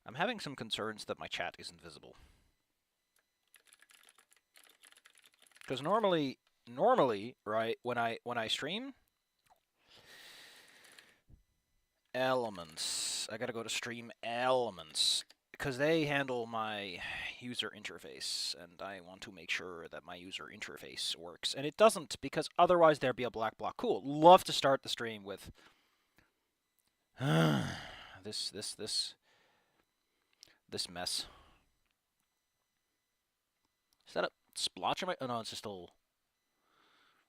I'm having some concerns that my chat isn't visible. Because normally, right, when I stream, elements. I gotta go to stream elements because they handle my user interface, and I want to make sure that my user interface works. And it doesn't, because otherwise there'd be a black block. Cool. Love to start the stream with this mess. Is that a splotch on my? Oh no, it's just a little.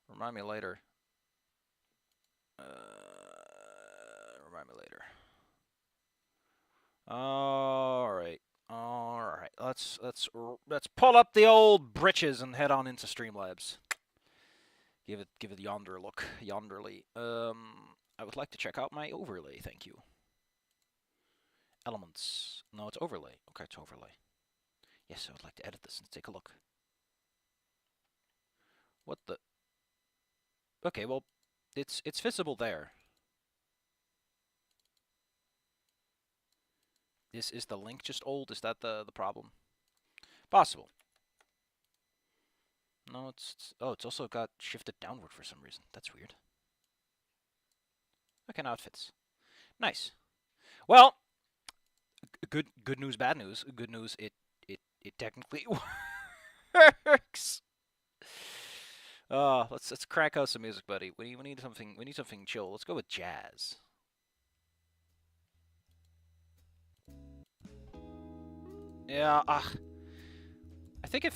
Remind me later. Remind me later. All right. Let's pull up the old britches and head on into Streamlabs. Give it yonder look, yonderly. I would like to check out my overlay. Thank you. Elements. No, it's overlay. Okay, it's overlay. Yes, I would like to edit this and take a look. What the? Okay, well, it's visible there. Is the link just old? Is that the problem? Possible. No, it's also got shifted downward for some reason. That's weird. Okay, now it fits. Nice. Well, good news, bad news. Good news, it technically works. Let's crack out some music, buddy. We need something chill. Let's go with jazz. Yeah, I think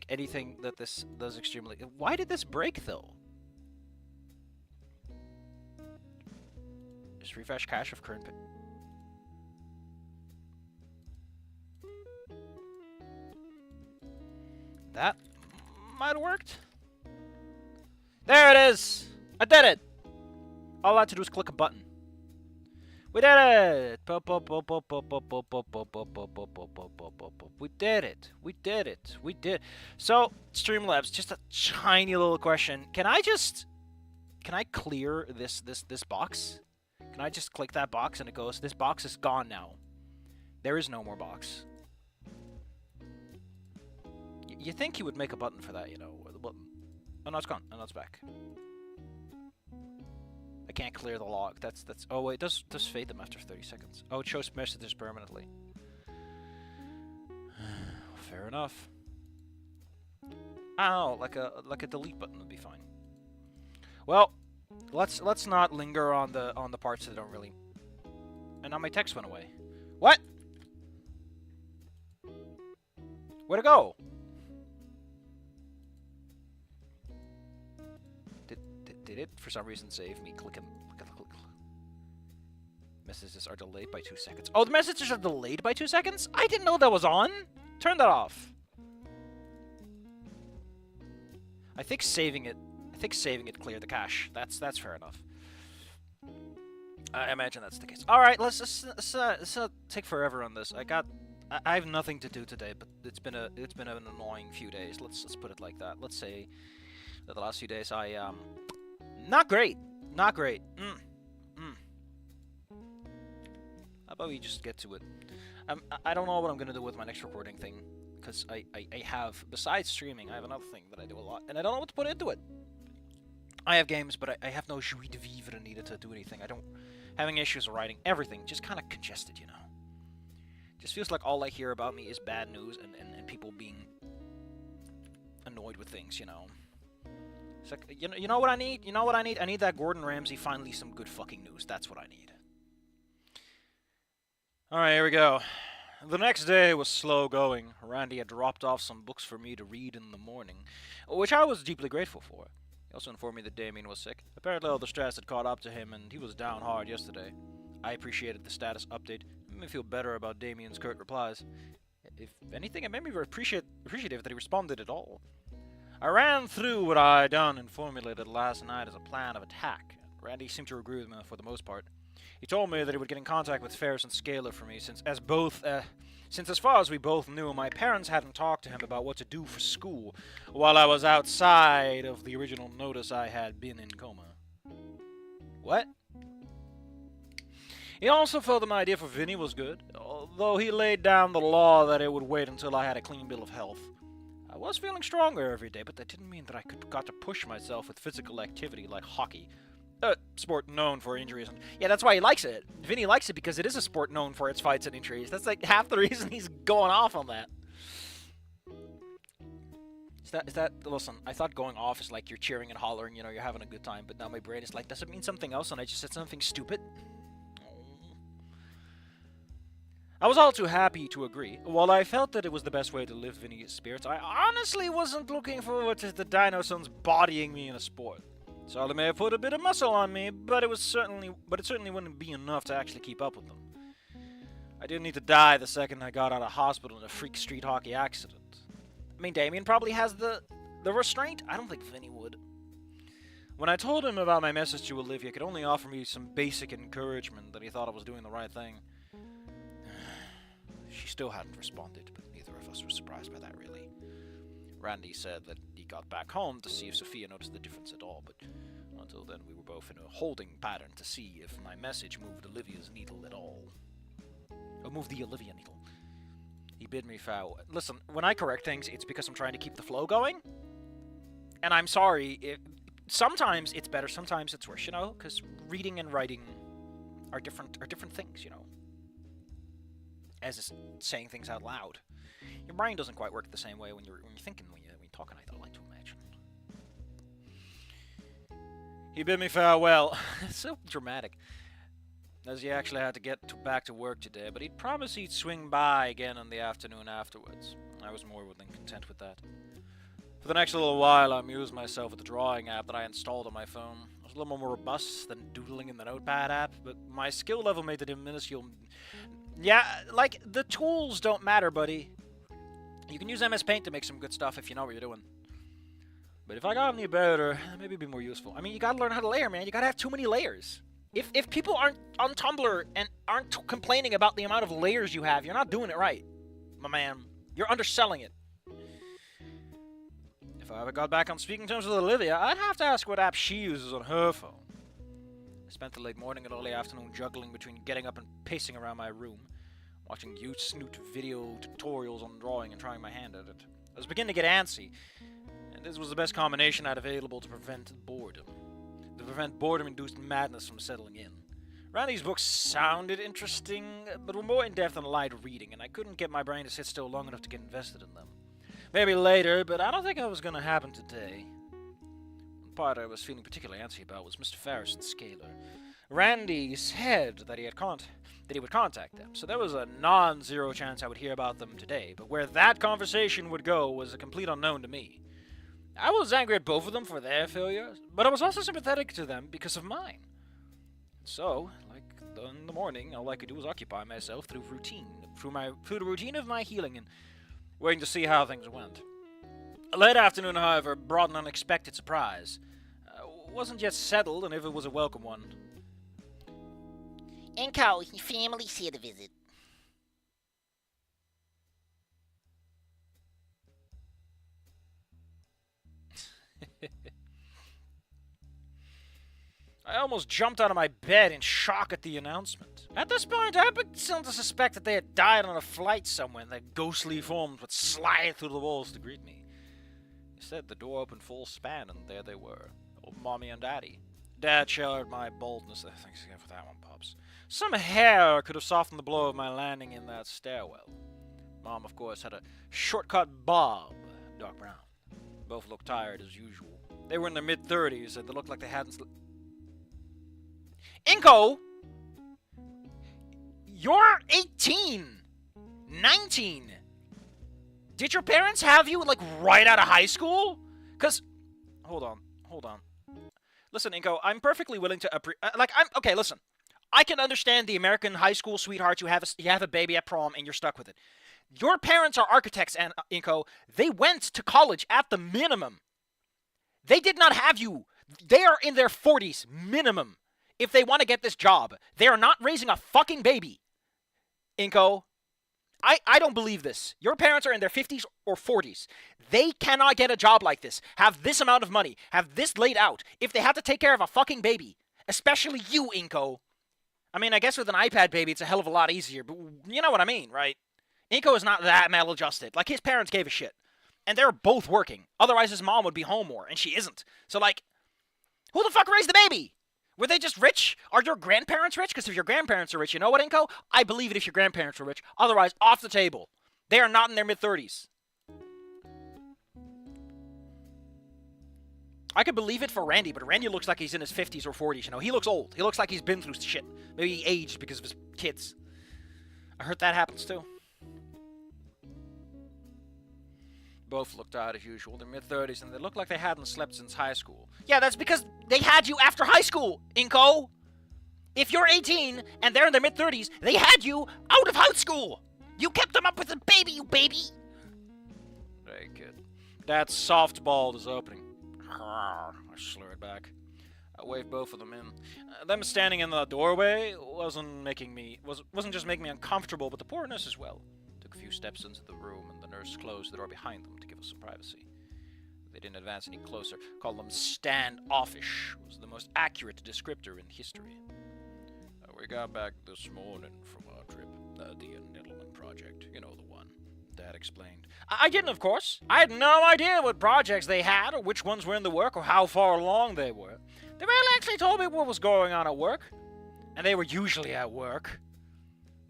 anything that this does extremely. Why did this break though? Just refresh cache of current. That might have worked. There it is! I did it! All I had to do is click a button. We did it! We did it. We did it. We did. So, Streamlabs, just a tiny little question. Can I clear this box? Can I just click that box and it goes, this box is gone now. There is no more box. You think he would make a button for that, you know? The button. Oh no, it's gone. Oh no, it's back. I can't clear the log. That's. Oh wait, it does fade them after 30 seconds. Oh, it shows messages permanently. Fair enough. Oh, like a delete button would be fine. Well, let's not linger on the parts that don't really. And now my text went away. What? Where'd it go? Did it for some reason save me clicking? Messages are delayed by 2 seconds. Oh, the messages are delayed by 2 seconds? I didn't know that was on. Turn that off. I think saving it cleared the cache. That's fair enough. I imagine that's the case. All right, let's take forever on this. I have nothing to do today, but it's been an annoying few days. Let's put it like that. Let's say that the last few days not great. How about we just get to it? I don't know what I'm gonna do with my next recording thing, because I have, besides streaming, I have another thing that I do a lot, and I don't know what to put into it. I have games, but I have no joie de vivre needed to do anything. Having issues writing everything, just kind of congested, you know. Just feels like all I hear about me is bad news and people being annoyed with things, you know. It's like, you know what I need? You know what I need? I need that Gordon Ramsay finally some good fucking news. That's what I need. Alright, here we go. The next day was slow going. Randy had dropped off some books for me to read in the morning, which I was deeply grateful for. He also informed me that Damien was sick. Apparently all the stress had caught up to him and he was down hard yesterday. I appreciated the status update. It made me feel better about Damien's curt replies. If anything, it made me appreciative that he responded at all. I ran through what I had done and formulated last night as a plan of attack. Randy seemed to agree with me for the most part. He told me that he would get in contact with Ferris and Scalar for me, since as far as we both knew, my parents hadn't talked to him about what to do for school while I was outside of the original notice I had been in coma. What? He also felt that my idea for Vinny was good, though he laid down the law that it would wait until I had a clean bill of health. I was feeling stronger every day, but that didn't mean that I got to push myself with physical activity like hockey. Sport known for injuries. Yeah, that's why he likes it. Vinny likes it because it is a sport known for its fights and injuries. That's like half the reason he's going off on that. Listen, I thought going off is like you're cheering and hollering, you're having a good time, but now my brain is like, does it mean something else and I just said something stupid? I was all too happy to agree. While I felt that it was the best way to lift Vinny's spirits, I honestly wasn't looking forward to the Dino Sons bodying me in a sport. Charlie may have put a bit of muscle on me, but it certainly wouldn't be enough to actually keep up with them. I didn't need to die the second I got out of hospital in a freak street hockey accident. I mean, Damien probably has the restraint. I don't think Vinny would. When I told him about my message to Olivia, he could only offer me some basic encouragement that he thought I was doing the right thing. She still hadn't responded, but neither of us were surprised by that, really. Randy said that he got back home to see if Sophia noticed the difference at all, but until then we were both in a holding pattern to see if my message moved Olivia's needle at all. Or moved the Olivia needle. He bid me farewell. Listen, when I correct things, it's because I'm trying to keep the flow going. And I'm sorry, sometimes it's better, sometimes it's worse, because reading and writing are different things, as is saying things out loud. Your brain doesn't quite work the same way when you're thinking, when you're talking, I'd like to imagine. He bid me farewell. It's so dramatic. As he actually had to get back to work today, but he'd promised he'd swing by again in the afternoon afterwards. I was more than content with that. For the next little while, I amused myself with the drawing app that I installed on my phone. It was a little more robust than doodling in the Notepad app, but my skill level made it minuscule. Yeah, like, the tools don't matter, buddy. You can use MS Paint to make some good stuff if you know what you're doing. But if I got any better, maybe it'd be more useful. I mean, you gotta learn how to layer, man. You gotta have too many layers. If people aren't on Tumblr and aren't complaining about the amount of layers you have, you're not doing it right, my man. You're underselling it. If I ever got back on speaking terms with Olivia, I'd have to ask what app she uses on her phone. I spent the late morning and early afternoon juggling between getting up and pacing around my room, watching huge Snoot video tutorials on drawing and trying my hand at it. I was beginning to get antsy, and this was the best combination I had available to prevent boredom. To prevent boredom-induced madness from settling in. Randy's books sounded interesting, but were more in-depth than light reading, and I couldn't get my brain to sit still long enough to get invested in them. Maybe later, but I don't think it was going to happen today. One part I was feeling particularly antsy about was Mr. Ferris and Scalar. Randy said that he would contact them, so there was a non-zero chance I would hear about them today, but where that conversation would go was a complete unknown to me. I was angry at both of them for their failures, but I was also sympathetic to them because of mine. So, like in the morning, all I could do was occupy myself through the routine of my healing and waiting to see how things went. A late afternoon, however, brought an unexpected surprise. Wasn't yet settled, and if it was a welcome one. Inco, your family's here to visit. I almost jumped out of my bed in shock at the announcement. At this point, I began to suspect that they had died on a flight somewhere and their ghostly forms would slide through the walls to greet me. Instead, the door opened full span, and there they were, old Mommy and Daddy. Dad shared my boldness. Thanks again for that one, Pops. Some hair could have softened the blow of my landing in that stairwell. Mom, of course, had a shortcut bob, dark brown. Both looked tired as usual. They were in their mid-30s, and they looked like they hadn't Inco! You're 18! 19! Did your parents have you, like, right out of high school? Because... Hold on. Listen, Inco, I'm perfectly willing to... Okay, listen. I can understand the American high school sweetheart. You have a baby at prom, and you're stuck with it. Your parents are architects, and Inco, they went to college at the minimum. They did not have you. They are in their 40s, minimum. If they want to get this job, they are not raising a fucking baby. Inco, I don't believe this. Your parents are in their 50s or 40s. They cannot get a job like this, have this amount of money, have this laid out, if they have to take care of a fucking baby. Especially you, Inco. I mean, I guess with an iPad baby, it's a hell of a lot easier, but you know what I mean, right? Inco is not that maladjusted. Like, his parents gave a shit. And they're both working. Otherwise, his mom would be home more, and she isn't. So, like, who the fuck raised the baby? Were they just rich? Are your grandparents rich? Because if your grandparents are rich, you know what, Inco? I believe it if your grandparents are rich. Otherwise, off the table. They are not in their mid-30s. I could believe it for Randy, but Randy looks like he's in his 50s or 40s, you know? He looks old. He looks like he's been through shit. Maybe he aged because of his kids. I heard that happens, too. Both looked out as usual. They're mid-30s, and they look like they hadn't slept since high school. Yeah, that's because they had you after high school, Inco! If you're 18, and they're in their mid-30s, they had you out of high school! You kept them up with a baby, you baby! Hey, kid. That softball is opening. I slurred back. I waved both of them in. Them standing in the doorway wasn't just making me uncomfortable, but the poorness as well. Took a few steps into the room, and the nurse closed the door behind them to give us some privacy. They didn't advance any closer. Called them standoffish. Was the most accurate descriptor in history. We got back this morning from our trip. The Nettleman project. You know the one. Dad explained. I didn't, of course. I had no idea what projects they had, or which ones were in the work, or how far along they were. They barely actually told me what was going on at work. And they were usually at work.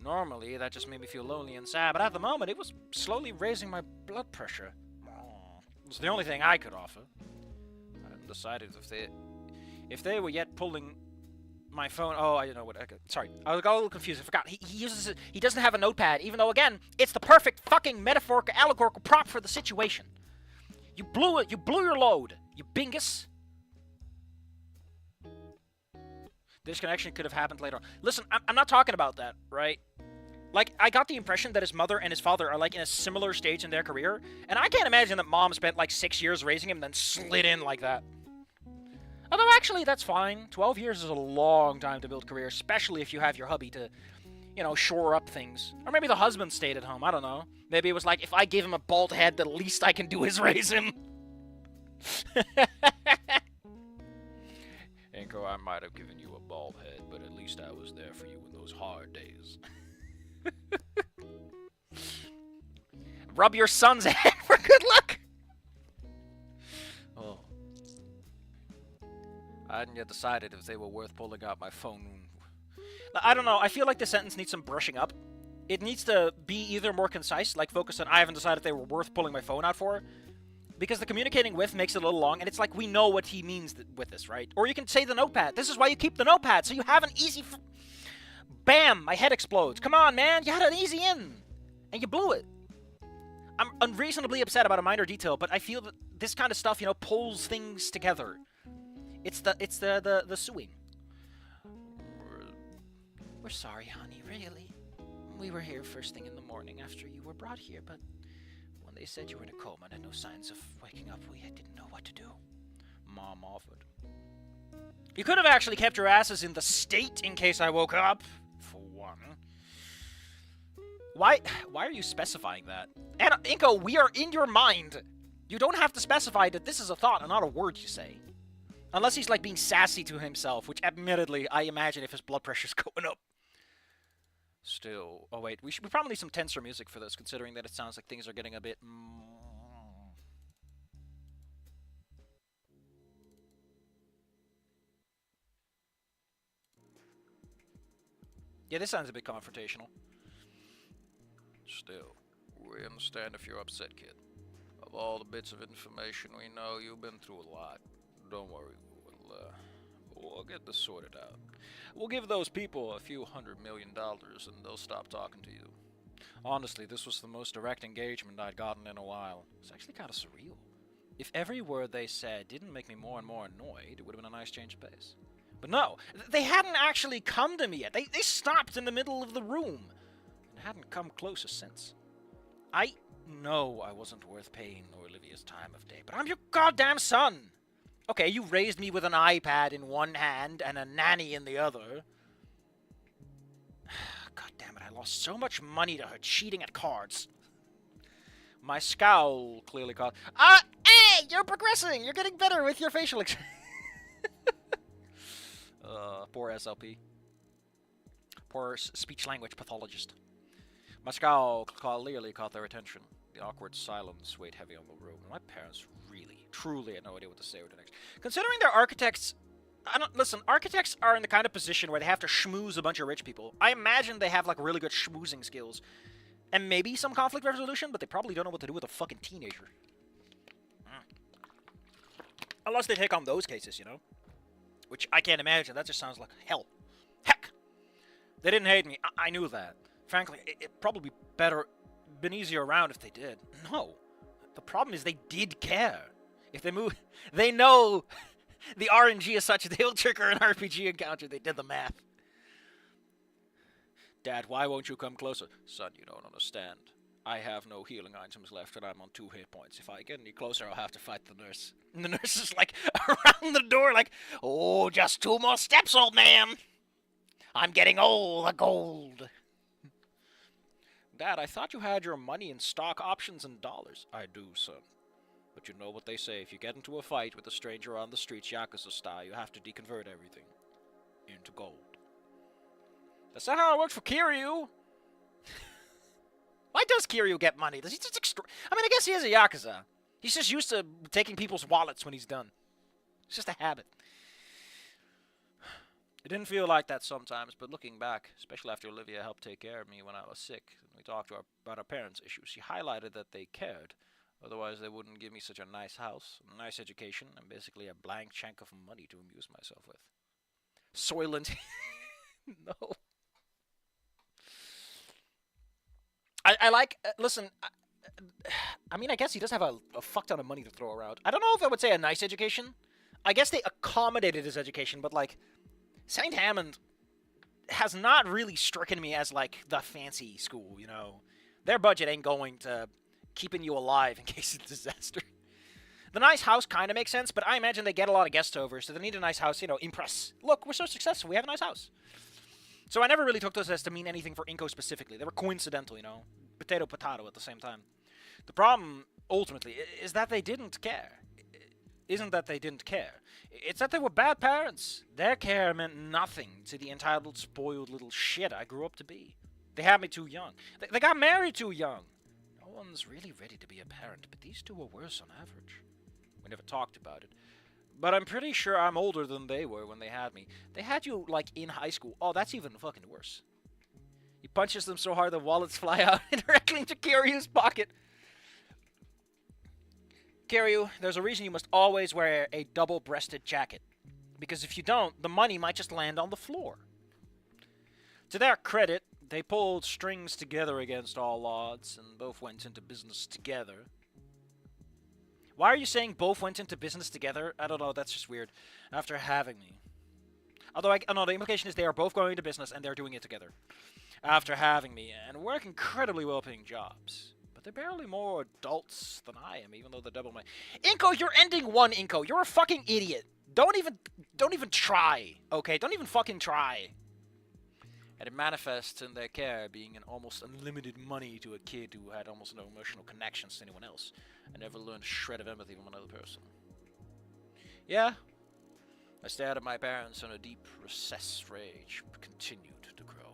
Normally, that just made me feel lonely and sad, but at the moment, it was slowly raising my blood pressure. It was the only thing I could offer. I hadn't decided if they were yet pulling my phone. Oh, I don't know what. Okay, sorry, I got a little confused. I forgot. He doesn't have a notepad, even though again, it's the perfect fucking metaphorical, allegorical prop for the situation. You blew it. You blew your load. You bingus. This connection could have happened later on. Listen, I'm not talking about that, right? Like, I got the impression that his mother and his father are, like, in a similar stage in their career. And I can't imagine that mom spent, like, 6 years raising him and then slid in like that. Although, actually, that's fine. 12 years is a long time to build a career, especially if you have your hubby to, you know, shore up things. Or maybe the husband stayed at home. I don't know. Maybe it was like, if I give him a bald head, the least I can do is raise him. Inco, I might have given you a bald head, but at least I was there for you in those hard days. Rub your son's head for good luck. Oh. I hadn't yet decided if they were worth pulling out my phone. I don't know. I feel like the sentence needs some brushing up. It needs to be either more concise, like focus on I haven't decided if they were worth pulling my phone out for, because the communicating with makes it a little long, and it's like we know what he means with this, right? Or you can say the notepad. This is why you keep the notepad, so you have an easy... Bam! My head explodes. Come on, man! You had an easy in! And you blew it. I'm unreasonably upset about a minor detail, but I feel that this kind of stuff, you know, pulls things together. It's the suing. We're sorry, honey, really. We were here first thing in the morning after you were brought here, but when they said you were in a coma and had no signs of waking up, we didn't know what to do. Mom offered. You could have actually kept your asses in the state in case I woke up, for one. Why are you specifying that? And Inco, we are in your mind. You don't have to specify that this is a thought and not a word you say. Unless he's like being sassy to himself, which admittedly, I imagine if his blood pressure's going up. Still, oh wait, we probably need some tenser music for this, considering that it sounds like things are getting a bit... Yeah, this sounds a bit confrontational. Still, we understand if you're upset, kid. Of all the bits of information we know, you've been through a lot. Don't worry, we'll get this sorted out. We'll give those people a few $100 million and they'll stop talking to you. Honestly, this was the most direct engagement I'd gotten in a while. It's actually kind of surreal. If every word they said didn't make me more and more annoyed, it would have been a nice change of pace. But no, they hadn't actually come to me yet. They stopped in the middle of the room and hadn't come closer since. I know I wasn't worth paying Olivia's time of day, but I'm your goddamn son! Okay, you raised me with an iPad in one hand and a nanny in the other. God damn it, I lost so much money to her cheating at cards. My scowl clearly called... Hey! You're progressing! You're getting better with your facial expression. Poor SLP. poor speech-language pathologist. My scowl clearly caught their attention. The awkward silence weighed heavy on the room. My parents really, truly had no idea what to say or do next. Considering they're architects, listen, architects are in the kind of position where they have to schmooze a bunch of rich people. I imagine they have, like, really good schmoozing skills. And maybe some conflict resolution, but they probably don't know what to do with a fucking teenager. Unless they take on those cases, you know? Which I can't imagine. That just sounds like hell. Heck! They didn't hate me. I knew that. Frankly, it'd probably been easier around if they did. No. The problem is they did care. If they move... They know the RNG is such they'll trigger an RPG encounter. They did the math. Dad, why won't you come closer? Son, you don't understand. I have no healing items left and I'm on 2 hit points. If I get any closer, I'll have to fight the nurse. And the nurse is like around the door like, oh, just 2 more steps, old man. I'm getting all the gold. Dad, I thought you had your money in stock options and dollars. I do, son. But you know what they say. If you get into a fight with a stranger on the streets, Yakuza style, you have to deconvert everything into gold. That's not how it works for Kiryu. Why does Kiryu get money? Does he just I mean, I guess he is a Yakuza. He's just used to taking people's wallets when he's done. It's just a habit. It didn't feel like that sometimes, but looking back, especially after Olivia helped take care of me when I was sick, and we talked about our parents' issues, she highlighted that they cared. Otherwise, they wouldn't give me such a nice house, a nice education, and basically a blank check of money to amuse myself with. Soylent. No. I like, listen, I mean, I guess he does have a fuck ton of money to throw around. I don't know if I would say a nice education. I guess they accommodated his education, but, like, St. Hammond has not really stricken me as, like, the fancy school, you know? Their budget ain't going to keeping you alive in case of disaster. The nice house kind of makes sense, but I imagine they get a lot of guests over, so they need a nice house, you know, impress. Look, we're so successful, we have a nice house. So I never really took those as to mean anything for Inco specifically. They were coincidental, you know? Potato, potato at the same time. The problem, ultimately, is that they didn't care. Isn't that they didn't care. It's that they were bad parents. Their care meant nothing to the entitled, spoiled little shit I grew up to be. They had me too young. They got married too young. No one's really ready to be a parent, but these two were worse on average. We never talked about it. But I'm pretty sure I'm older than they were when they had me. They had you, like, in high school. Oh, that's even fucking worse. He punches them so hard the wallets fly out directly into Kiryu's pocket. Kiryu, there's a reason you must always wear a double-breasted jacket. Because if you don't, the money might just land on the floor. To their credit, they pulled strings together against all odds, and both went into business together. Why are you saying both went into business together? I don't know, that's just weird. After having me. Although, no, the implication is they are both going into business and they're doing it together. After having me, and work incredibly well-paying jobs. But they're barely more adults than I am, even though they're double my... Inco, you're ending one, Inco. You're a fucking idiot. Don't even try, okay? Don't even fucking try. And it manifests in their care being an almost unlimited money to a kid who had almost no emotional connections to anyone else. I never learned a shred of empathy from another person. Yeah, I stared at my parents and a deep, recessed rage continued to grow.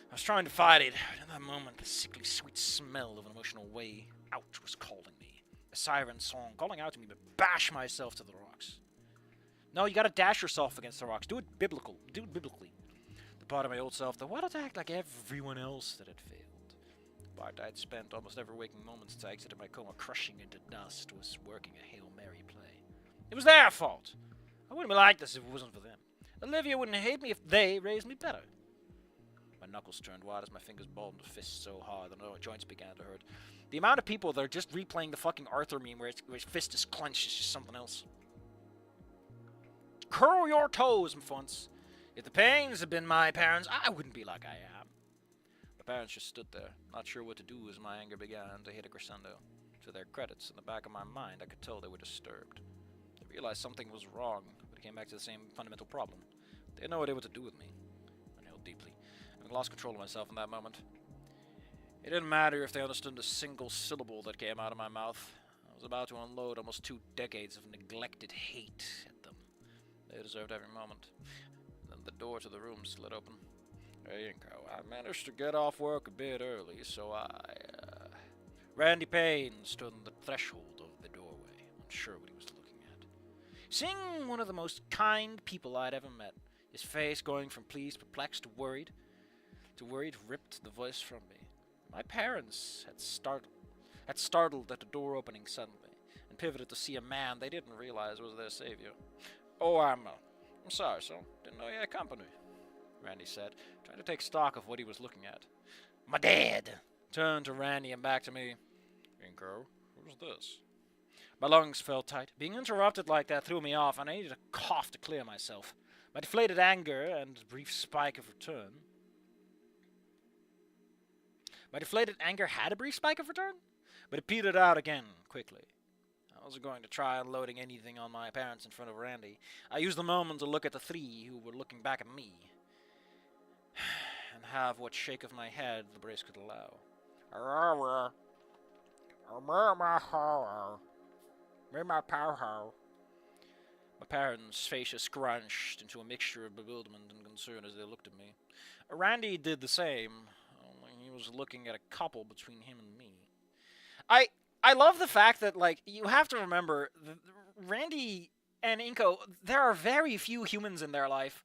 I was trying to fight it, but in that moment, the sickly sweet smell of an emotional way out was calling me. A siren song calling out to me, but bash myself to the rocks. No, you gotta dash yourself against the rocks. Do it biblically. The part of my old self that wanted to act like everyone else that had failed. Part I'd spent almost every waking moment since I exited my coma crushing into dust was working a Hail Mary play. It was their fault. I wouldn't be like this if it wasn't for them. Olivia wouldn't hate me if they raised me better. My knuckles turned wide as my fingers balled into fists so hard that my joints began to hurt. The amount of people that are just replaying the fucking Arthur meme where his fist is clenched is just something else. Curl your toes, Mfunce. If the Pains had been my parents, I wouldn't be like I am. My parents just stood there, not sure what to do as my anger began to hit a crescendo. To their credits, in the back of my mind, I could tell they were disturbed. They realized something was wrong, but it came back to the same fundamental problem. They had no idea what to do with me. I knelt deeply, having lost control of myself in that moment. It didn't matter if they understood a single syllable that came out of my mouth. I was about to unload almost 2 decades of neglected hate at them. They deserved every moment. Then the door to the room slid open. Hey, Inco, I managed to get off work a bit early, so Randy Payne stood on the threshold of the doorway, unsure what he was looking at. Seeing one of the most kind people I'd ever met, his face going from pleased, perplexed, to worried, ripped the voice from me. My parents had startled at the door opening suddenly, and pivoted to see a man they didn't realize was their savior. Oh, I'm sorry, son. Didn't know you had company, Randy said, trying to take stock of what he was looking at. My dad! Turned to Randy and back to me. Inco, who's this? My lungs felt tight. Being interrupted like that threw me off, and I needed a cough to clear myself. My deflated anger and brief spike of return. My deflated anger had a brief spike of return, but it petered out again quickly. I wasn't going to try unloading anything on my parents in front of Randy. I used the moment to look at the three who were looking back at me, and have what shake of my head the brace could allow. My parents' faces scrunched into a mixture of bewilderment and concern as they looked at me. Randy did the same, only he was looking at a couple between him and me. I love the fact that, like, you have to remember, Randy and Inco, there are very few humans in their life.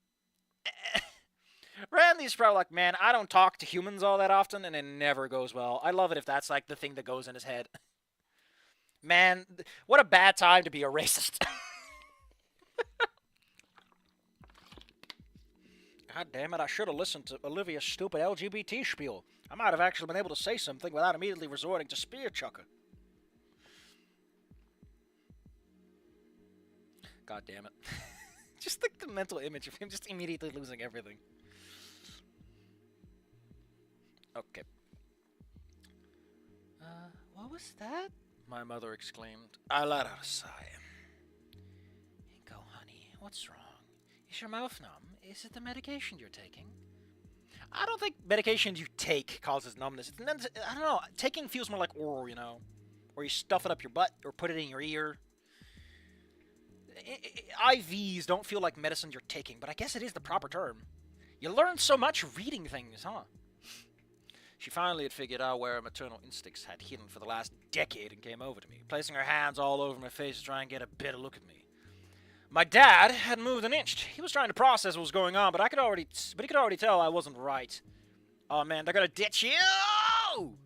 Randy's probably like, man, I don't talk to humans all that often, and it never goes well. I love it if that's, like, the thing that goes in his head. Man, what a bad time to be a racist. God damn it, I should have listened to Olivia's stupid LGBT spiel. I might have actually been able to say something without immediately resorting to spear chucker. God damn it. Just like the mental image of him just immediately losing everything. Okay. What was that? My mother exclaimed. I let out a sigh. Inco, honey, what's wrong? Is your mouth numb? Is it the medication you're taking? I don't think medication you take causes numbness. I don't know. Taking feels more like oral, you know? Or you stuff it up your butt or put it in your ear. IVs don't feel like medicine you're taking, but I guess it is the proper term. You learn so much reading things, huh? She finally had figured out where her maternal instincts had hidden for the last decade and came over to me, placing her hands all over my face to try and get a better look at me. My dad hadn't moved an inch. He was trying to process what was going on, but he could already tell I wasn't right. Oh man, they're gonna ditch you!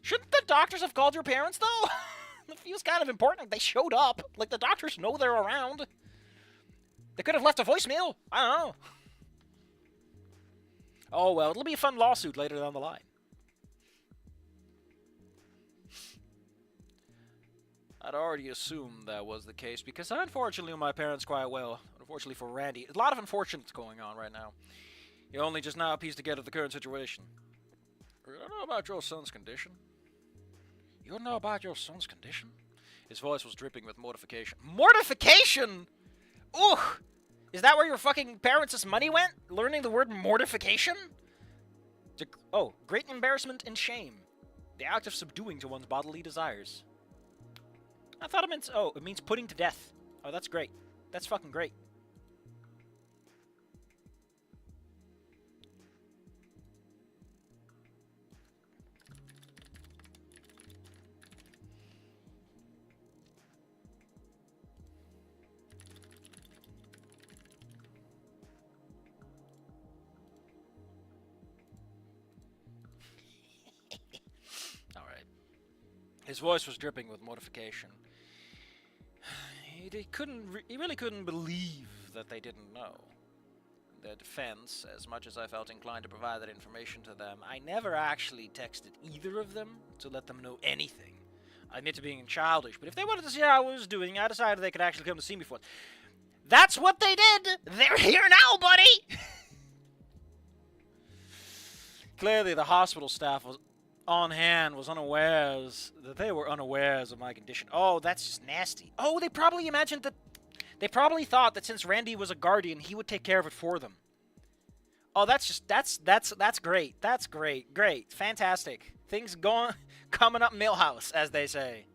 Shouldn't the doctors have called your parents, though? It feels kind of important. They showed up. Like, the doctors know they're around. They could have left a voicemail. I don't know. Oh, well, it'll be a fun lawsuit later down the line. I'd already assumed that was the case, because I unfortunately knew my parents quite well. Unfortunately for Randy. A lot of unfortunates going on right now. He only just now pieced together the current situation. You don't know about your son's condition? You don't know about your son's condition? His voice was dripping with mortification. Mortification?! Ooh! Is that where your fucking parents' money went? Learning the word mortification? Great embarrassment and shame. The act of subduing to one's bodily desires. I thought it meant... Oh, it means putting to death. Oh, that's great. That's fucking great. Alright. His voice was dripping with mortification. He really couldn't believe that they didn't know. In their defense, as much as I felt inclined to provide that information to them, I never actually texted either of them to let them know anything. I admit to being childish, but if they wanted to see how I was doing, I decided they could actually come to see me for it. That's what they did! They're here now, buddy! Clearly, the hospital staff was on hand was unawares that they were unawares of my condition. Oh, that's just nasty. Oh, they probably imagined that... They probably thought that since Randy was a guardian, he would take care of it for them. Oh, that's great. That's great. Great. Fantastic. Things coming up Millhouse, as they say.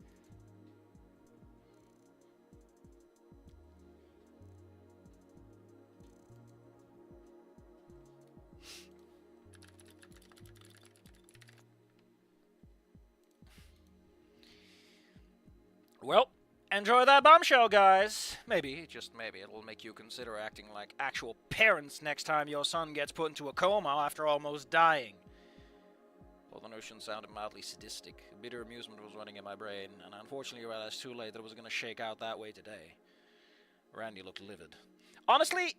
Well, enjoy that bombshell, guys. Maybe, just maybe, it'll make you consider acting like actual parents next time your son gets put into a coma after almost dying. Well, the notion sounded mildly sadistic. A bitter amusement was running in my brain, and unfortunately I realized too late that it was going to shake out that way today. Randy looked livid. Honestly,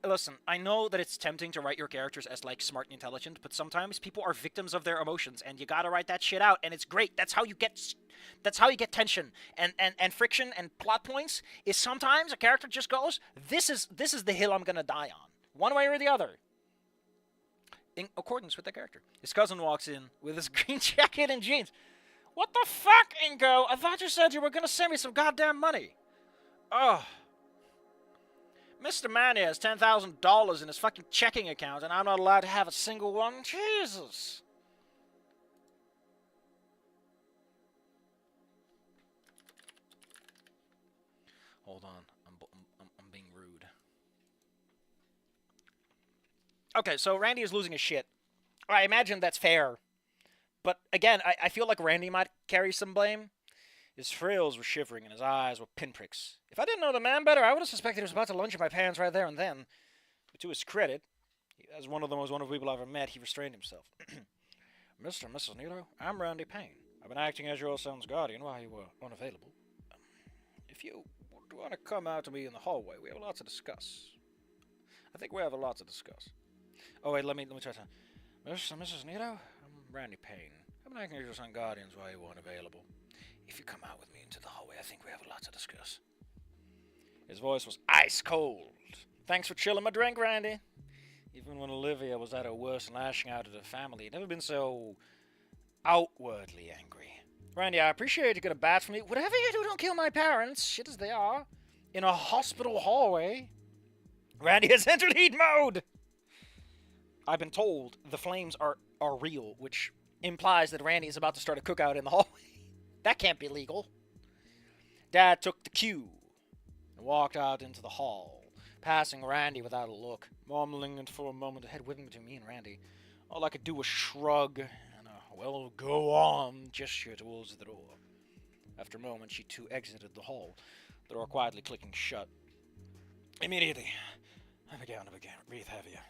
listen, I know that it's tempting to write your characters as, like, smart and intelligent, but sometimes people are victims of their emotions, and you gotta write that shit out, and it's great. That's how you get tension and friction and plot points, is sometimes a character just goes, this is the hill I'm gonna die on. One way or the other. In accordance with the character. His cousin walks in with his green jacket and jeans. What the fuck, Inco? I thought you said you were gonna send me some goddamn money. Ugh. Mr. Manny has $10,000 in his fucking checking account, and I'm not allowed to have a single one? Jesus. Hold on. I'm being rude. Okay, so Randy is losing his shit. I imagine that's fair. But again, I feel like Randy might carry some blame. His frills were shivering and his eyes were pinpricks. If I didn't know the man better, I would have suspected he was about to lunge at my pants right there and then. But to his credit, as one of the most wonderful people I've ever met, he restrained himself. Mr. and Mrs. Nito, I'm Randy Payne. I've been acting as your son's guardian while you were unavailable. If you want to come out to me in the hallway, we have a lot to discuss. I think we have a lot to discuss. Oh, wait, let me try to... Mr. and Mrs. Nito, I'm Randy Payne. I've been acting as your son's guardian while you were unavailable. If you come out with me into the hallway, I think we have a lot to discuss. His voice was ice cold. Thanks for chilling my drink, Randy. Even when Olivia was at her worst and lashing out at her family, he'd never been so outwardly angry. Randy, I appreciate you gonna bat for me. Whatever you do, don't kill my parents, shit as they are, in a hospital hallway. Randy has entered heat mode! I've been told the flames are real, which implies that Randy is about to start a cookout in the hallway. That can't be legal. Dad took the cue and walked out into the hall, passing Randy without a look, mumbling and for a moment the head whipping between me and Randy. All I could do was shrug and a, well, go on gesture towards the door. After a moment, she too exited the hall, the door quietly clicking shut. Immediately, I began to breathe heavier.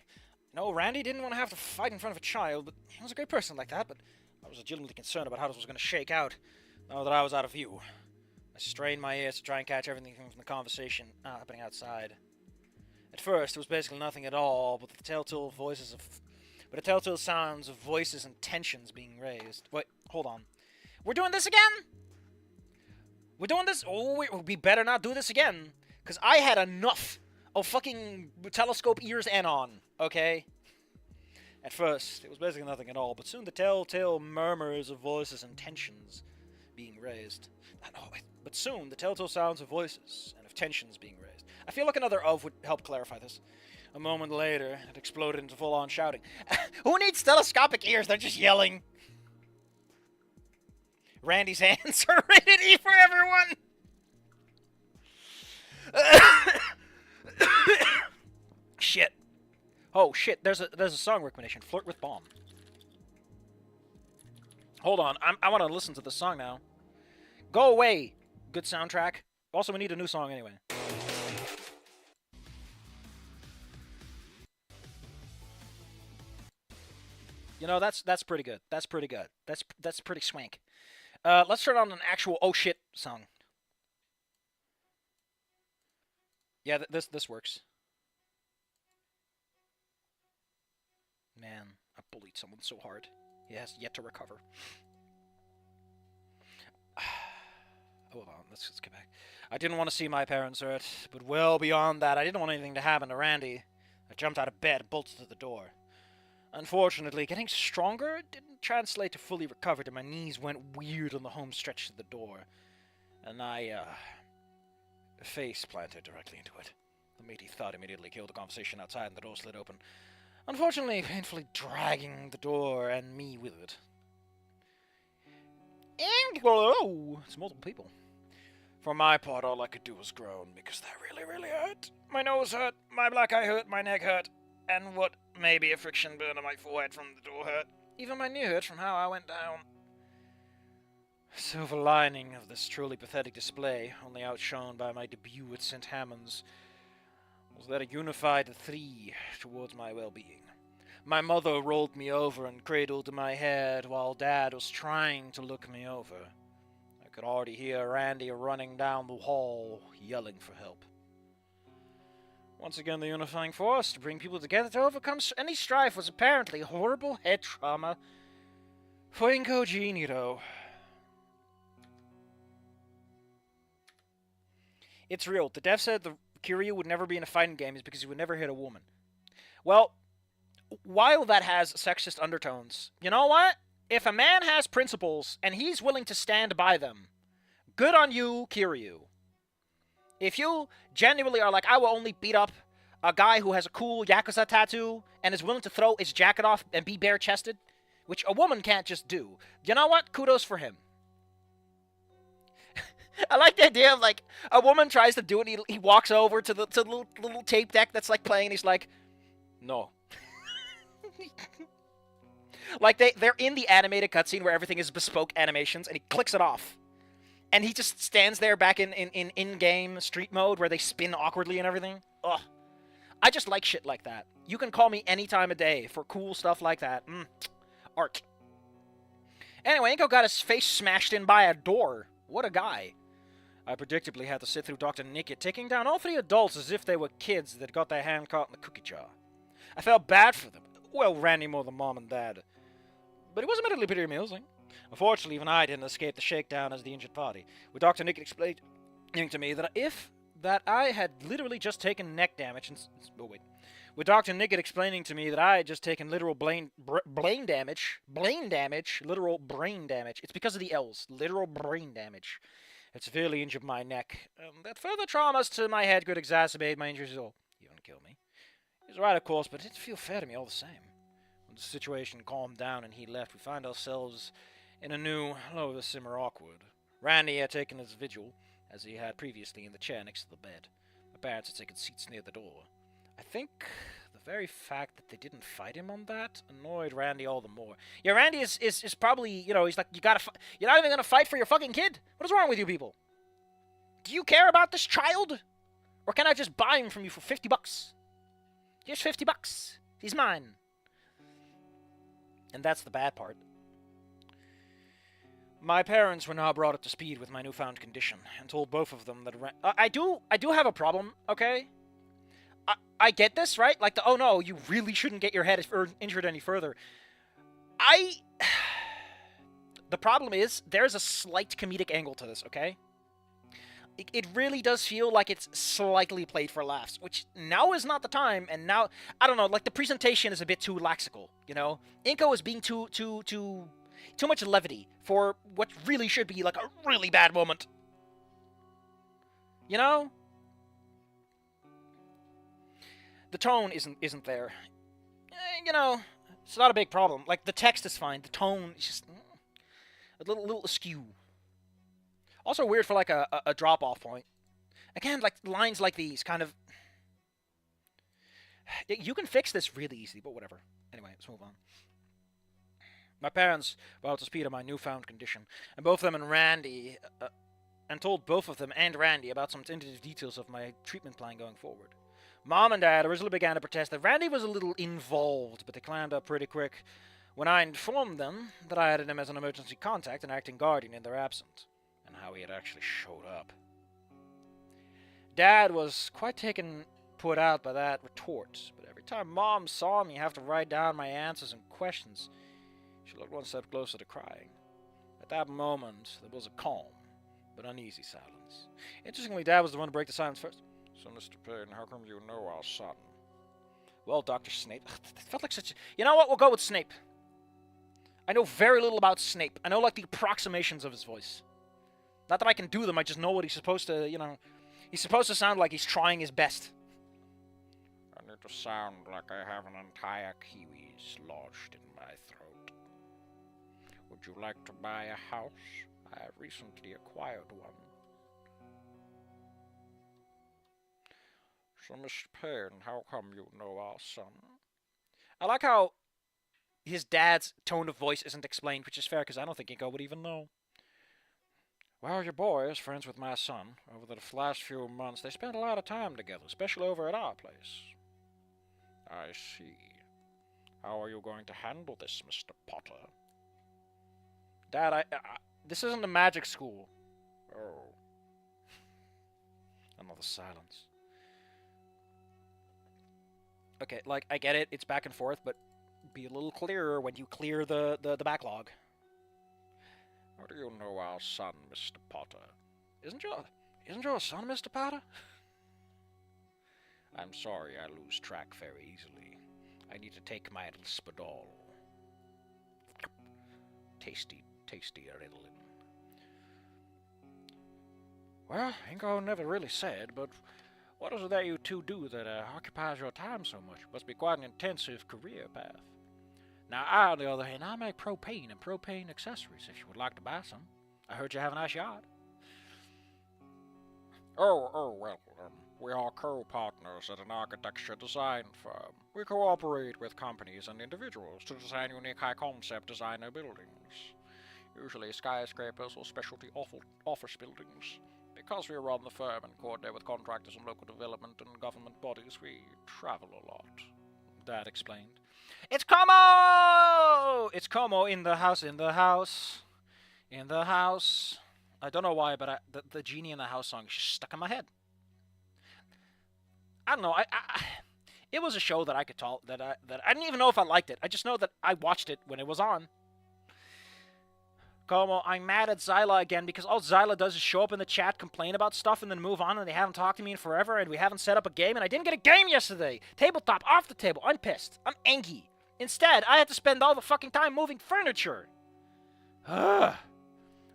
No, Randy didn't want to have to fight in front of a child, but he was a great person like that, but I was legitimately concerned about how this was going to shake out. Now that I was out of view, I strained my ears to try and catch everything from the conversation happening outside. At first, it was basically nothing at all, but the telltale sounds of voices and tensions being raised. Wait, hold on. We're doing this again? We're doing this? Oh, we better not do this again, because I had enough of fucking telescope ears and on, okay? At first, it was basically nothing at all, but soon the telltale murmurs of voices and tensions being raised. But soon, the telltale sounds of voices and of tensions being raised. I feel like another of would help clarify this. A moment later, it exploded into full-on shouting. Who needs telescopic ears? They're just yelling. Randy's hands are rated E for everyone. Shit. Oh, shit. There's a song recommendation. Flirt with Bomb. Hold on. I want to listen to this song now. Go away. Good soundtrack. Also, we need a new song anyway. You know, that's pretty good. That's pretty good. That's pretty swank. Let's turn on an actual oh shit song. Yeah, this works. Man, I bullied someone so hard. He has yet to recover. Hold on, let's get back. I didn't want to see my parents hurt, but well beyond that, I didn't want anything to happen to Randy. I jumped out of bed, bolted to the door. Unfortunately, getting stronger didn't translate to fully recovered, and my knees went weird on the home stretch to the door. And I, face planted directly into it. The matey thud immediately killed the conversation outside, and the door slid open. Unfortunately, painfully dragging the door and me with it. And, oh, it's multiple people. For my part, all I could do was groan, because that really hurt. My nose hurt, my black eye hurt, my neck hurt, and what may be a friction burn on my forehead from the door hurt. Even my knee hurt from how I went down. Silver lining of this truly pathetic display, only outshone by my debut at St. Hammond's, was that it unified the three towards my well-being. My mother rolled me over and cradled my head while Dad was trying to look me over. I could already hear Randy running down the hall, yelling for help. Once again, the unifying force to bring people together to overcome any strife was apparently horrible head trauma for Incognito. It's real. The dev said the Kiryu would never be in a fighting game is because he would never hit a woman. Well, while that has sexist undertones, you know what? If a man has principles and he's willing to stand by them, good on you, Kiryu. If you genuinely are like, I will only beat up a guy who has a cool Yakuza tattoo and is willing to throw his jacket off and be bare-chested, which a woman can't just do, you know what? Kudos for him. I like the idea of, like, a woman tries to do it, and he walks over to the little tape deck that's, like, playing, and he's like, no. Like, they're in the animated cutscene where everything is bespoke animations, and he clicks it off. And he just stands there back in-game street mode where they spin awkwardly and everything. Ugh. I just like shit like that. You can call me any time of day for cool stuff like that. Art. Anyway, Inco got his face smashed in by a door. What a guy. I predictably had to sit through Dr. Nickett taking down all three adults as if they were kids that got their hand caught in the cookie jar. I felt bad for them. Well, Randy more than Mom and Dad. But it was admittedly pretty amusing. Unfortunately, even I didn't escape the shakedown as the injured party, with Dr. Nickett explaining to me that I had literally just taken neck damage and... Oh, wait. With Dr. Nickett explaining to me that I had just taken literal brain damage. Literal brain damage. It's because of the L's. Literal brain damage. It severely injured my neck. That further traumas to my head could exacerbate my injuries or even kill me. He was right, of course, but it didn't feel fair to me all the same. When the situation calmed down and he left, we found ourselves in a new, lower simmer awkward. Randy had taken his vigil, as he had previously, in the chair next to the bed. My parents had taken seats near the door. I think the very fact that they didn't fight him on that annoyed Randy all the more. Yeah, Randy is probably, you know, he's like, you're not even gonna fight for your fucking kid? What is wrong with you people? Do you care about this child? Or can I just buy him from you for $50? Here's $50. He's mine. And that's the bad part. My parents were now brought up to speed with my newfound condition, and told both of them that I do have a problem, okay? I get this, right? Like, oh no, you really shouldn't get your head injured any further. The problem is, there's a slight comedic angle to this, okay? It really does feel like it's slightly played for laughs, which now is not the time, and now, I don't know, like, the presentation is a bit too laxical, you know? Inco is being too much levity for what really should be, like, a really bad moment. You know? The tone isn't there. You know, it's not a big problem. Like, the text is fine. The tone is just a little askew. Also weird for, like, a drop-off point. Again, like, lines like these kind of... You can fix this really easily, but whatever. Anyway, let's move on. My parents brought up to speed on my newfound condition, and both of them and Randy... and told both of them and Randy about some tentative details of my treatment plan going forward. Mom and Dad originally began to protest that Randy was a little involved, but they clammed up pretty quick when I informed them that I added him as an emergency contact and acting guardian in their absence, and how he had actually showed up. Dad was quite put out by that retort, but every time Mom saw me have to write down my answers and questions, she looked one step closer to crying. At that moment, there was a calm, but uneasy silence. Interestingly, Dad was the one to break the silence first. So, Mr. Payne, how come you know our son? Well, Dr. Snape... It felt like such a... You know what? We'll go with Snape. I know very little about Snape. I know, like, the approximations of his voice. Not that I can do them, I just know what he's supposed to, you know... He's supposed to sound like he's trying his best. I need to sound like I have an entire kiwi lodged in my throat. Would you like to buy a house? I have recently acquired one. So, Mr. Payne, how come you know our son? I like how his dad's tone of voice isn't explained, which is fair, because I don't think Inco would even know. Well, your boy is friends with my son. Over the last few months, they spent a lot of time together, especially over at our place. I see. How are you going to handle this, Mr. Potter? Dad, this isn't a magic school. Oh. Another silence. Okay, like, I get it, it's back and forth, but be a little clearer when you clear the backlog. How do you know our son, Mr. Potter? Isn't your son Mr. Potter? I'm sorry, I lose track very easily. I need to take my Spadol. Tasty Ritalin. Well, Inco never really said, but what is it that you two do that occupies your time so much? Must be quite an intensive career path. Now, I, on the other hand, I make propane and propane accessories, if you would like to buy some. I heard you have a nice yard. Well, we are co-partners at an architecture design firm. We cooperate with companies and individuals to design unique high-concept designer buildings. Usually skyscrapers or specialty office buildings. Because we run the firm and coordinate with contractors and local development and government bodies, we travel a lot. Dad explained. It's Como! It's Como in the house. I don't know why, but the Genie in the House song is just stuck in my head. I don't know. It was a show that I could tell that I didn't even know if I liked it. I just know that I watched it when it was on. Como, I'm mad at Zyla again because all Zyla does is show up in the chat, complain about stuff, and then move on, and they haven't talked to me in forever, and we haven't set up a game, and I didn't get a game yesterday. Tabletop, off the table. I'm pissed. I'm angry. Instead, I had to spend all the fucking time moving furniture. Ugh.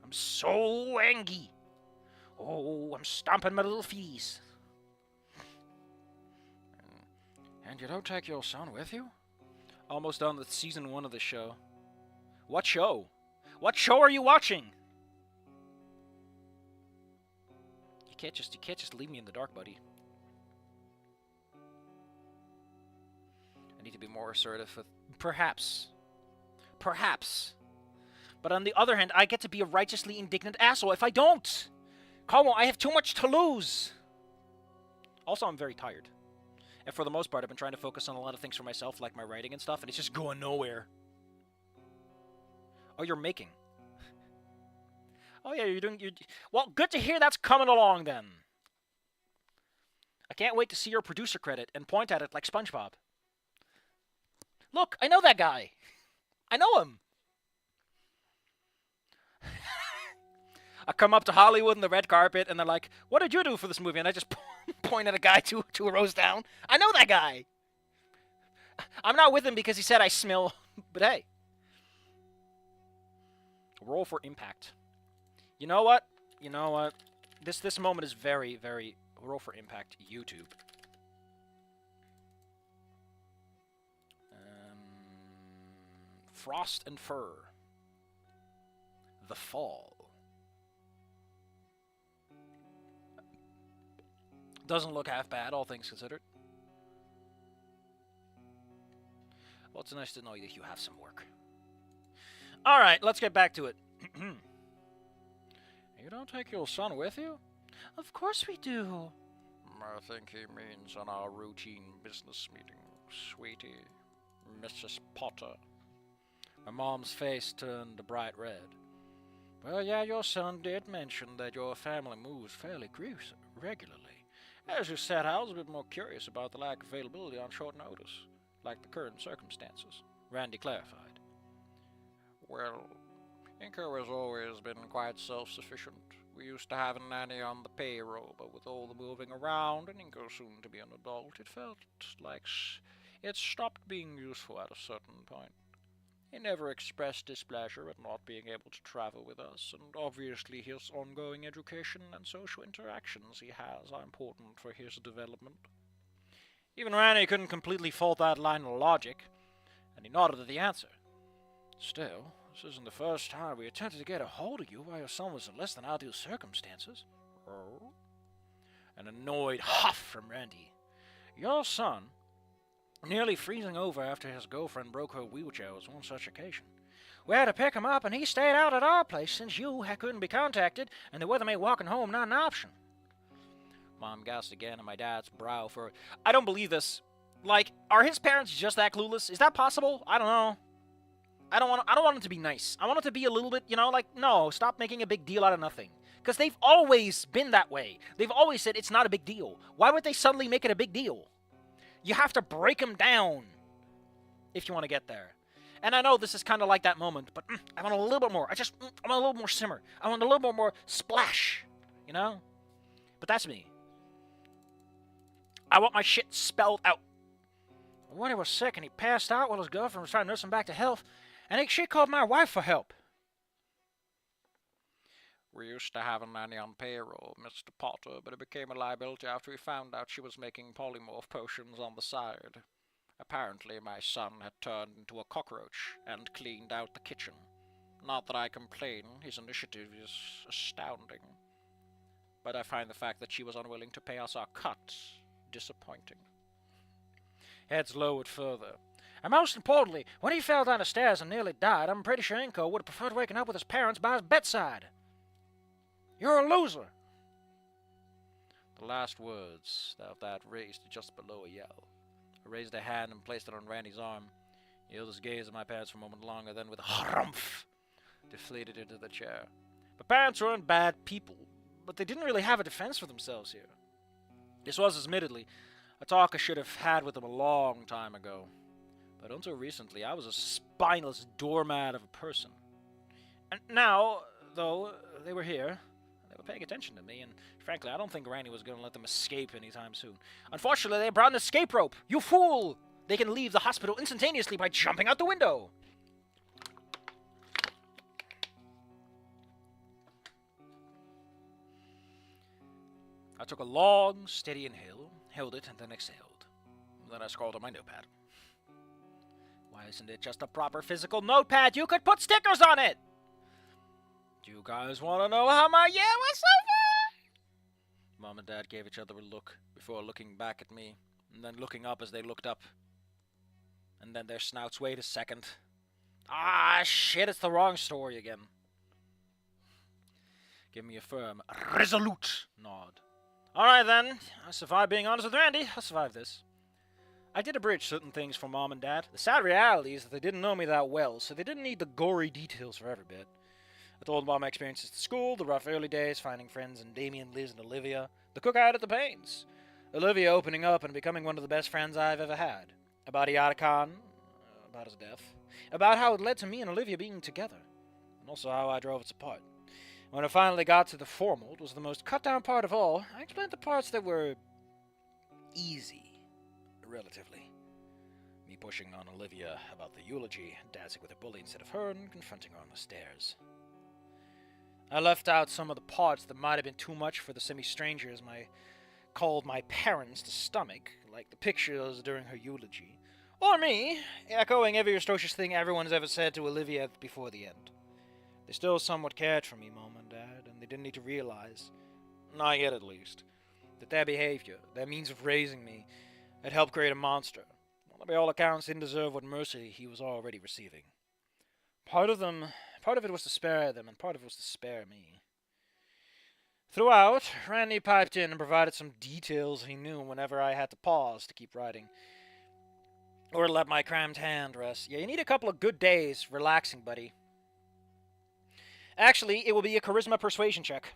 I'm so angry. Oh, I'm stomping my little fees. And you don't take your son with you? Almost done with season 1 of the show. What show? What show are you watching? You can't just leave me in the dark, buddy. I need to be more assertive with perhaps. But on the other hand, I get to be a righteously indignant asshole if I don't. Como, I have too much to lose. Also, I'm very tired. And for the most part, I've been trying to focus on a lot of things for myself, like my writing and stuff, and it's just going nowhere. Oh, you're making. Oh, yeah, you're doing... Well, good to hear that's coming along, then. I can't wait to see your producer credit and point at it like SpongeBob. Look, I know that guy. I know him. I come up to Hollywood in the red carpet, and they're like, what did you do for this movie? And I just point at a guy two rows down. I know that guy. I'm not with him because he said I smell, but hey. Roll for impact. You know what? This moment is very, very... Roll for impact, YouTube. Frost and Fur. The Fall. Doesn't look half bad, all things considered. Well, it's nice to know that you have some work. Alright, let's get back to it. You don't take your son with you? Of course we do. I think he means on our routine business meetings, sweetie. Mrs. Potter. My mom's face turned a bright red. Well, yeah, your son did mention that your family moves fairly regularly. As you said, I was a bit more curious about the lack of availability on short notice, like the current circumstances, Randy clarified. Well, Inco has always been quite self-sufficient. We used to have a nanny on the payroll, but with all the moving around and Inco soon to be an adult, it felt like it stopped being useful at a certain point. He never expressed displeasure at not being able to travel with us, and obviously his ongoing education and social interactions he has are important for his development. Even Randy couldn't completely fault that line of logic, and he nodded at the answer. Still, this isn't the first time we attempted to get a hold of you while your son was in less than ideal circumstances. Oh? An annoyed huff from Randy. Your son, nearly freezing over after his girlfriend broke her wheelchair, was one such occasion. We had to pick him up, and he stayed out at our place since you couldn't be contacted, and the weather made walking home not an option. Mom gasped again, and my dad's brow furrowed. I don't believe this. Like, are his parents just that clueless? Is that possible? I don't know. I don't want it to be nice. I want it to be a little bit, like, no, stop making a big deal out of nothing. Because they've always been that way. They've always said it's not a big deal. Why would they suddenly make it a big deal? You have to break them down if you want to get there. And I know this is kind of like that moment, but I want a little bit more. I want a little more simmer. I want a little bit more splash, But that's me. I want my shit spelled out. When he was sick and he passed out while his girlfriend was trying to nurse him back to health, and she called my wife for help. We used to have a nanny on payroll, Mr. Potter, but it became a liability after we found out she was making polymorph potions on the side. Apparently, my son had turned into a cockroach and cleaned out the kitchen. Not that I complain, his initiative is astounding. But I find the fact that she was unwilling to pay us our cut disappointing. Heads lowered further. And most importantly, when he fell down the stairs and nearly died, I'm pretty sure Inco would have preferred waking up with his parents by his bedside. You're a loser. The last words of that raised just below a yell. I raised a hand and placed it on Randy's arm. He held his gaze at my parents for a moment longer, then with a harumph, deflated into the chair. My parents weren't bad people, but they didn't really have a defense for themselves here. This was, admittedly, a talk I should have had with them a long time ago. But until recently, I was a spineless doormat of a person. And now, though, they were here. They were paying attention to me, and frankly, I don't think Randy was going to let them escape anytime soon. Unfortunately, they brought an escape rope. You fool! They can leave the hospital instantaneously by jumping out the window. I took a long, steady inhale, held it, and then exhaled. Then I scrawled on my notepad. Why isn't it just a proper physical notepad? You could put stickers on it! Do you guys want to know how my year was so far? Mom and Dad gave each other a look before looking back at me, and then looking up as they looked up. And then their snouts wait a second. Ah, shit, it's the wrong story again. Give me a firm, resolute nod. Alright then, I survived being honest with Randy. I'll survive this. I did abridge certain things for Mom and Dad. The sad reality is that they didn't know me that well, so they didn't need the gory details for every bit. I told them about my experiences at school, the rough early days, finding friends in Damien, Liz, and Olivia, the cook I had at the Pains, Olivia opening up and becoming one of the best friends I've ever had, about Iadicon, about his death, about how it led to me and Olivia being together, and also how I drove us apart. When I finally got to the formal, it was the most cut-down part of all. I explained the parts that were easy, relatively. Me pushing on Olivia about the eulogy, dancing with a bully instead of her, and confronting her on the stairs. I left out some of the parts that might have been too much for the semi-strangers called my parents to stomach, like the pictures during her eulogy, or me, echoing every atrocious thing everyone's ever said to Olivia before the end. They still somewhat cared for me, Mom and Dad, and they didn't need to realize, not yet at least, that their behavior, their means of raising me, had helped create a monster. Well, by all accounts, didn't deserve what mercy he was already receiving. Part of it was to spare them, and part of it was to spare me. Throughout, Randy piped in and provided some details he knew whenever I had to pause to keep writing, or let my crammed hand rest. Yeah, you need a couple of good days relaxing, buddy. Actually, it will be a charisma persuasion check.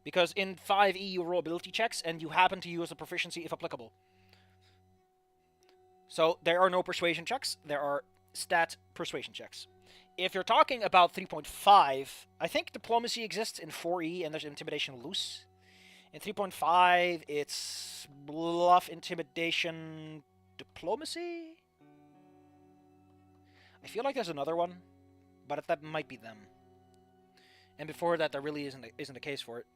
Because in 5e you roll ability checks, and you happen to use a proficiency if applicable. So, there are no persuasion checks, there are stat persuasion checks. If you're talking about 3.5, I think diplomacy exists in 4e, and there's intimidation loose. In 3.5, it's bluff, intimidation, diplomacy? I feel like there's another one, but that might be them. And before that, there really isn't a case for it.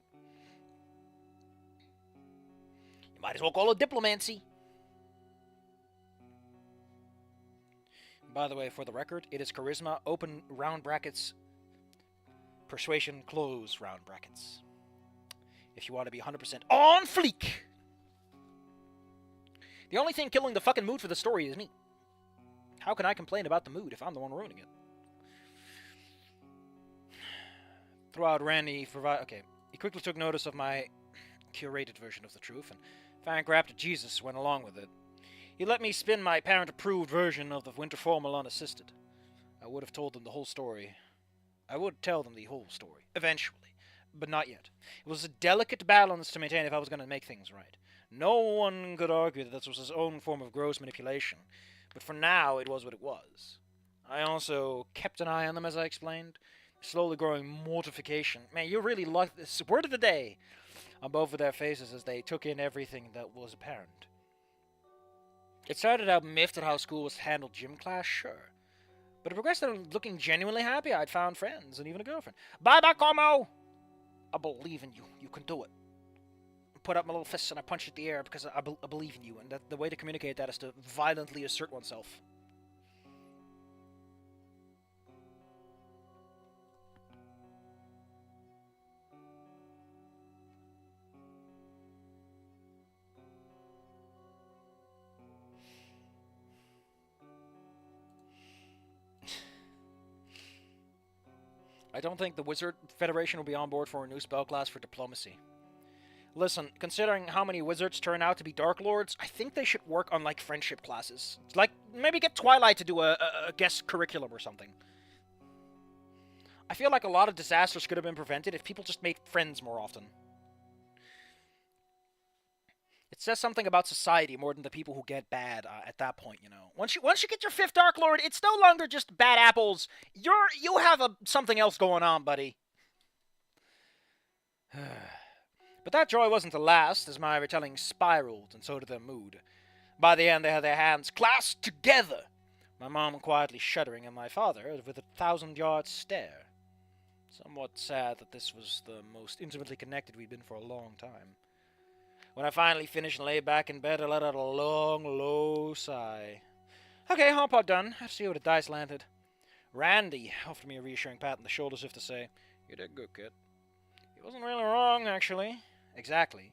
You might as well call it diplomancy. By the way, for the record, it is charisma, open round brackets, persuasion, close round brackets. If you want to be 100% on fleek. The only thing killing the fucking mood for the story is me. How can I complain about the mood if I'm the one ruining it? throughout Randy he quickly took notice of my curated version of the truth, and Frank rapped Jesus went along with it. He let me spin my parent-approved version of the winter formal unassisted. I would have told them the whole story. I would tell them the whole story, eventually, but not yet. It was a delicate balance to maintain if I was going to make things right. No one could argue that this was his own form of gross manipulation, but for now it was what it was. I also kept an eye on them, as I explained. Slowly growing mortification. Man, you really like this. Word of the day! On both of their faces as they took in everything that was apparent. It started out miffed at how school was handled gym class, sure. But it progressed to looking genuinely happy I'd found friends and even a girlfriend. Bye-bye, Como! I believe in you. You can do it. I put up my little fists and I punched at the air because I believe in you, and the way to communicate that is to violently assert oneself. I don't think the Wizard Federation will be on board for a new spell class for diplomacy. Listen, considering how many wizards turn out to be Dark Lords, I think they should work on, like, friendship classes. Like, maybe get Twilight to do a guest curriculum or something. I feel like a lot of disasters could have been prevented if people just made friends more often. It says something about society more than the people who get bad at that point, you know. Once you get your 5th Dark Lord, it's no longer just bad apples. You have something else going on, buddy. But that joy wasn't to last, as my retelling spiraled, and so did their mood. By the end, they had their hands clasped together, my mom quietly shuddering, and my father with a 1,000-yard stare. Somewhat sad that this was the most intimately connected we'd been for a long time. When I finally finished and lay back in bed, I let out a long, low sigh. Okay, HomePod done. Let's see where the dice landed. Randy offered me a reassuring pat on the shoulder as if to say, "You did good, kid." He wasn't really wrong, actually. Exactly.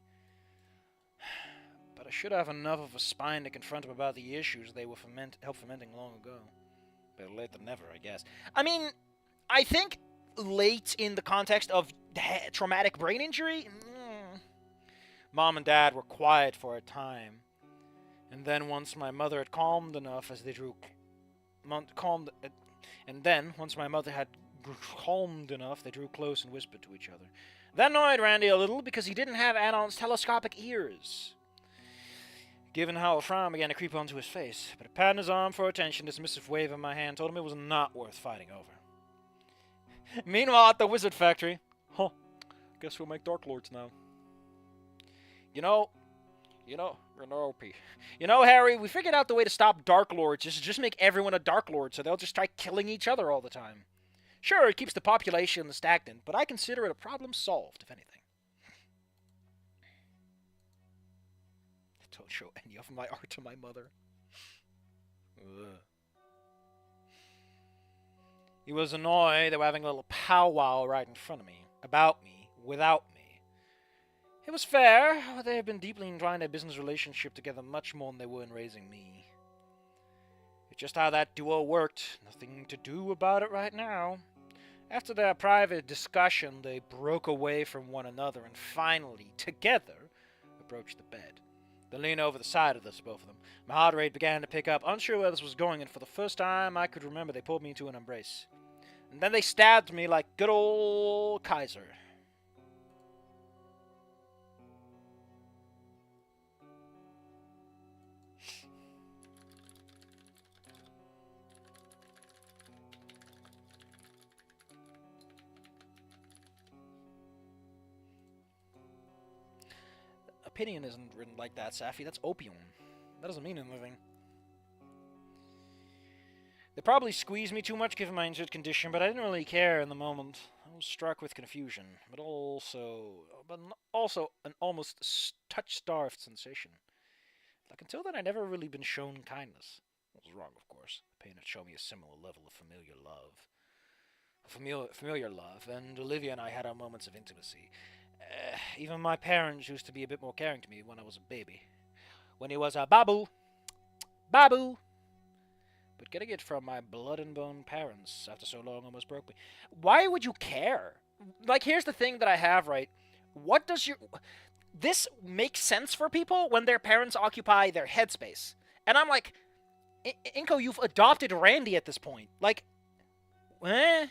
But I should have enough of a spine to confront him about the issues they were helped fomenting long ago. Better late than never, I guess. I mean, I think late in the context of traumatic brain injury. Mom and Dad were quiet for a time, and then once my mother had calmed enough as they drew close and whispered to each other. That annoyed Randy a little because he didn't have Anon's telescopic ears. Given how a frown began to creep onto his face, but a pat on his arm for attention, dismissive wave of my hand told him it was not worth fighting over. Meanwhile, at the Wizard Factory, guess we'll make Dark Lords now. You know, Harry, we figured out the way to stop Dark Lords is to just make everyone a Dark Lord, so they'll just try killing each other all the time. Sure, it keeps the population stagnant, but I consider it a problem solved, if anything. Don't show any of my art to my mother. Ugh. He was annoyed they were having a little powwow right in front of me, about me, without me. It was fair. They had been deeply entwined in a business relationship together much more than they were in raising me. It's just how that duo worked. Nothing to do about it right now. After their private discussion, they broke away from one another and finally, together, approached the bed. They leaned over the side of us, both of them. My heart rate began to pick up, unsure where this was going, and for the first time I could remember they pulled me into an embrace. And then they stabbed me like good old Kaiser. Opinion isn't written like that, Safi. That's opium. That doesn't mean anything. They probably squeezed me too much given my injured condition, but I didn't really care in the moment. I was struck with confusion, but also an almost touch-starved sensation. Like, until then, I'd never really been shown kindness. I was wrong, of course. Pain had shown me a similar level of familiar love, and Olivia and I had our moments of intimacy. Even my parents used to be a bit more caring to me when I was a baby. When he was a babu. But getting it from my blood and bone parents after so long almost broke me. Why would you care? like, here's the thing that I have, right? What does your... This makes sense for people when their parents occupy their headspace. And I'm like, Inco, you've adopted Randy at this point. Like, eh?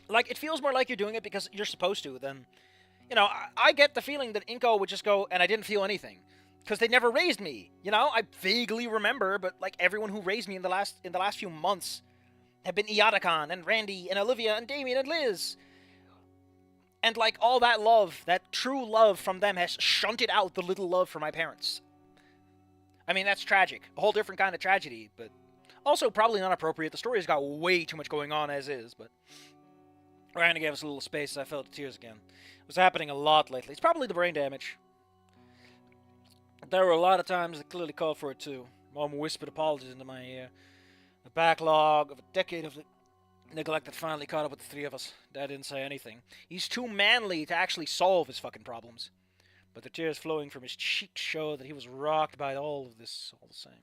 Like, it feels more like you're doing it because you're supposed to than... You know, I get the feeling that Inco would just go, and I didn't feel anything. Because they never raised me. You know, I vaguely remember, but, like, everyone who raised me in the last few months have been Iadakon, and Randy, and Olivia, and Damien, and Liz. And, like, all that love, that true love from them has shunted out the little love for my parents. I mean, that's tragic. A whole different kind of tragedy, but also probably not appropriate. The story has got way too much going on as is, but... Randy gave us a little space, I felt the tears again. It was happening a lot lately. It's probably the brain damage. There were a lot of times that clearly called for it, too. Mom whispered apologies into my ear. The backlog of a decade of neglect that finally caught up with the three of us. Dad didn't say anything. He's too manly to actually solve his fucking problems. But the tears flowing from his cheeks showed that he was rocked by all of this all the same.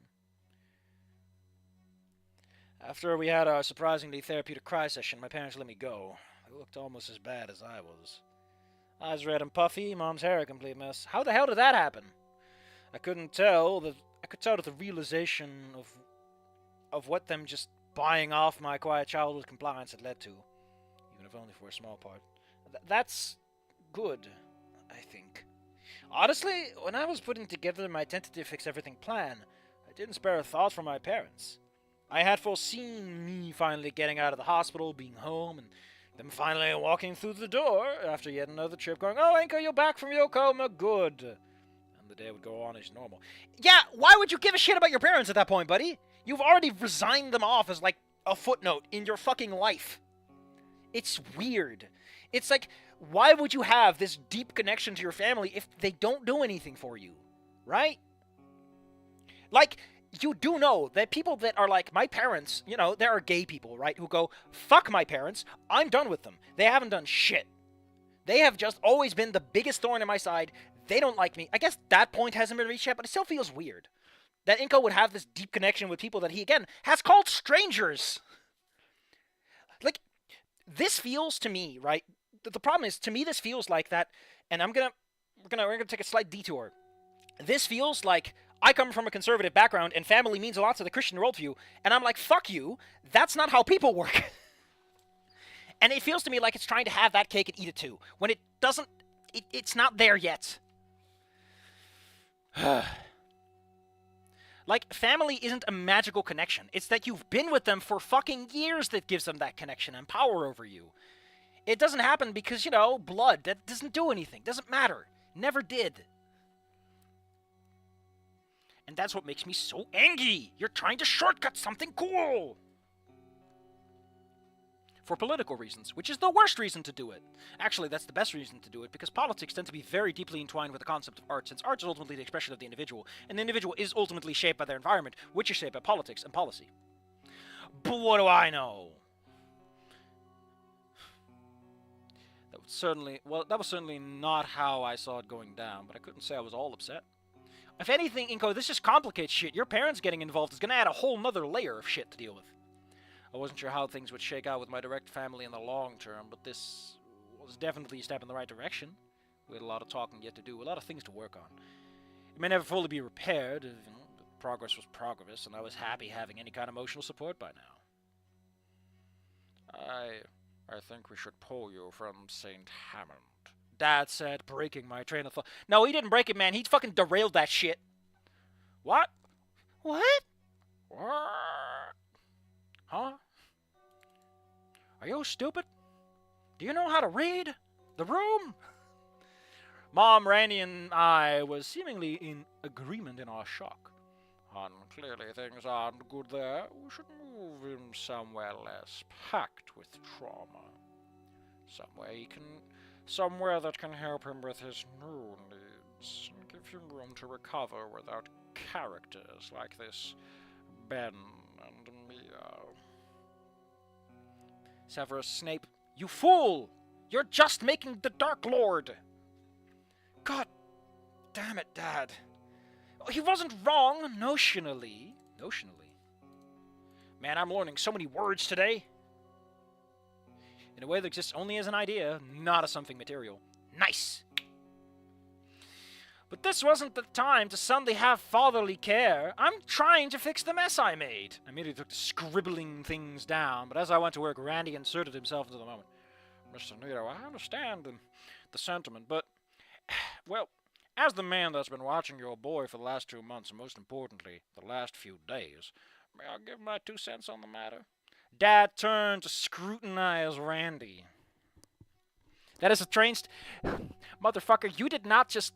After we had our surprisingly therapeutic cry session, my parents let me go. They looked almost as bad as I was. Eyes red and puffy, Mom's hair a complete mess. How the hell did that happen? I could tell that the realization of what them just buying off my quiet childhood compliance had led to, even if only for a small part. That's good, I think. Honestly, when I was putting together my tentative fix everything plan, I didn't spare a thought for my parents. I had foreseen me finally getting out of the hospital, being home, and them finally walking through the door after yet another trip, going, "Oh, Inco, you're back from your coma, good." And the day would go on as normal. Yeah, why would you give a shit about your parents at that point, buddy? You've already resigned them off as, like, a footnote in your fucking life. It's weird. It's like, why would you have this deep connection to your family if they don't do anything for you? Right? Like... You do know that people that are like my parents, you know, there are gay people, right, who go, fuck my parents, I'm done with them. They haven't done shit. They have just always been the biggest thorn in my side. They don't like me. I guess that point hasn't been reached yet, but it still feels weird. That Inco would have this deep connection with people that he, again, has called strangers. Like, this feels to me, right, the problem is, to me this feels like that, and we're gonna take a slight detour. This feels like I come from a conservative background, and family means a lot to the Christian worldview, and I'm like, fuck you, that's not how people work. And it feels to me like it's trying to have that cake and eat it too, when it doesn't, it's not there yet. Like, family isn't a magical connection. It's that you've been with them for fucking years that gives them that connection and power over you. It doesn't happen because, you know, blood, that doesn't do anything, doesn't matter, never did. And that's what makes me so angry. You're trying to shortcut something cool. For political reasons, which is the worst reason to do it. Actually, that's the best reason to do it, because politics tend to be very deeply entwined with the concept of art, since art is ultimately the expression of the individual, and the individual is ultimately shaped by their environment, which is shaped by politics and policy. But what do I know? That was certainly not how I saw it going down, but I couldn't say I was all upset. If anything, Inco, this just complicates shit. Your parents getting involved is going to add a whole nother layer of shit to deal with. I wasn't sure how things would shake out with my direct family in the long term, but this was definitely a step in the right direction. We had a lot of talking yet to do, a lot of things to work on. It may never fully be repaired, you know, but progress was progress, and I was happy having any kind of emotional support by now. I think we should pull you from St. Hammond, Dad said, breaking my train of thought. No, he didn't break it, man. He fucking derailed that shit. What? What? Huh? Are you stupid? Do you know how to read? The room? Mom, Randy, and I was seemingly in agreement in our shock. Clearly things aren't good there. We should move him somewhere less packed with trauma. Somewhere that can help him with his new needs, and give him room to recover without characters like this Ben and Mia. Severus Snape, you fool! You're just making the Dark Lord! God damn it, Dad. He wasn't wrong, notionally. Man, I'm learning so many words today. In a way that exists only as an idea, not as something material. Nice! But this wasn't the time to suddenly have fatherly care. I'm trying to fix the mess I made. I immediately took to scribbling things down, but as I went to work, Randy inserted himself into the moment. Mr. Nito, I understand the sentiment, but, well, as the man that's been watching your boy for the last 2 months, and most importantly, the last few days, may I give my 2 cents on the matter? Dad turned to scrutinize Randy. That is a train Motherfucker, you did not just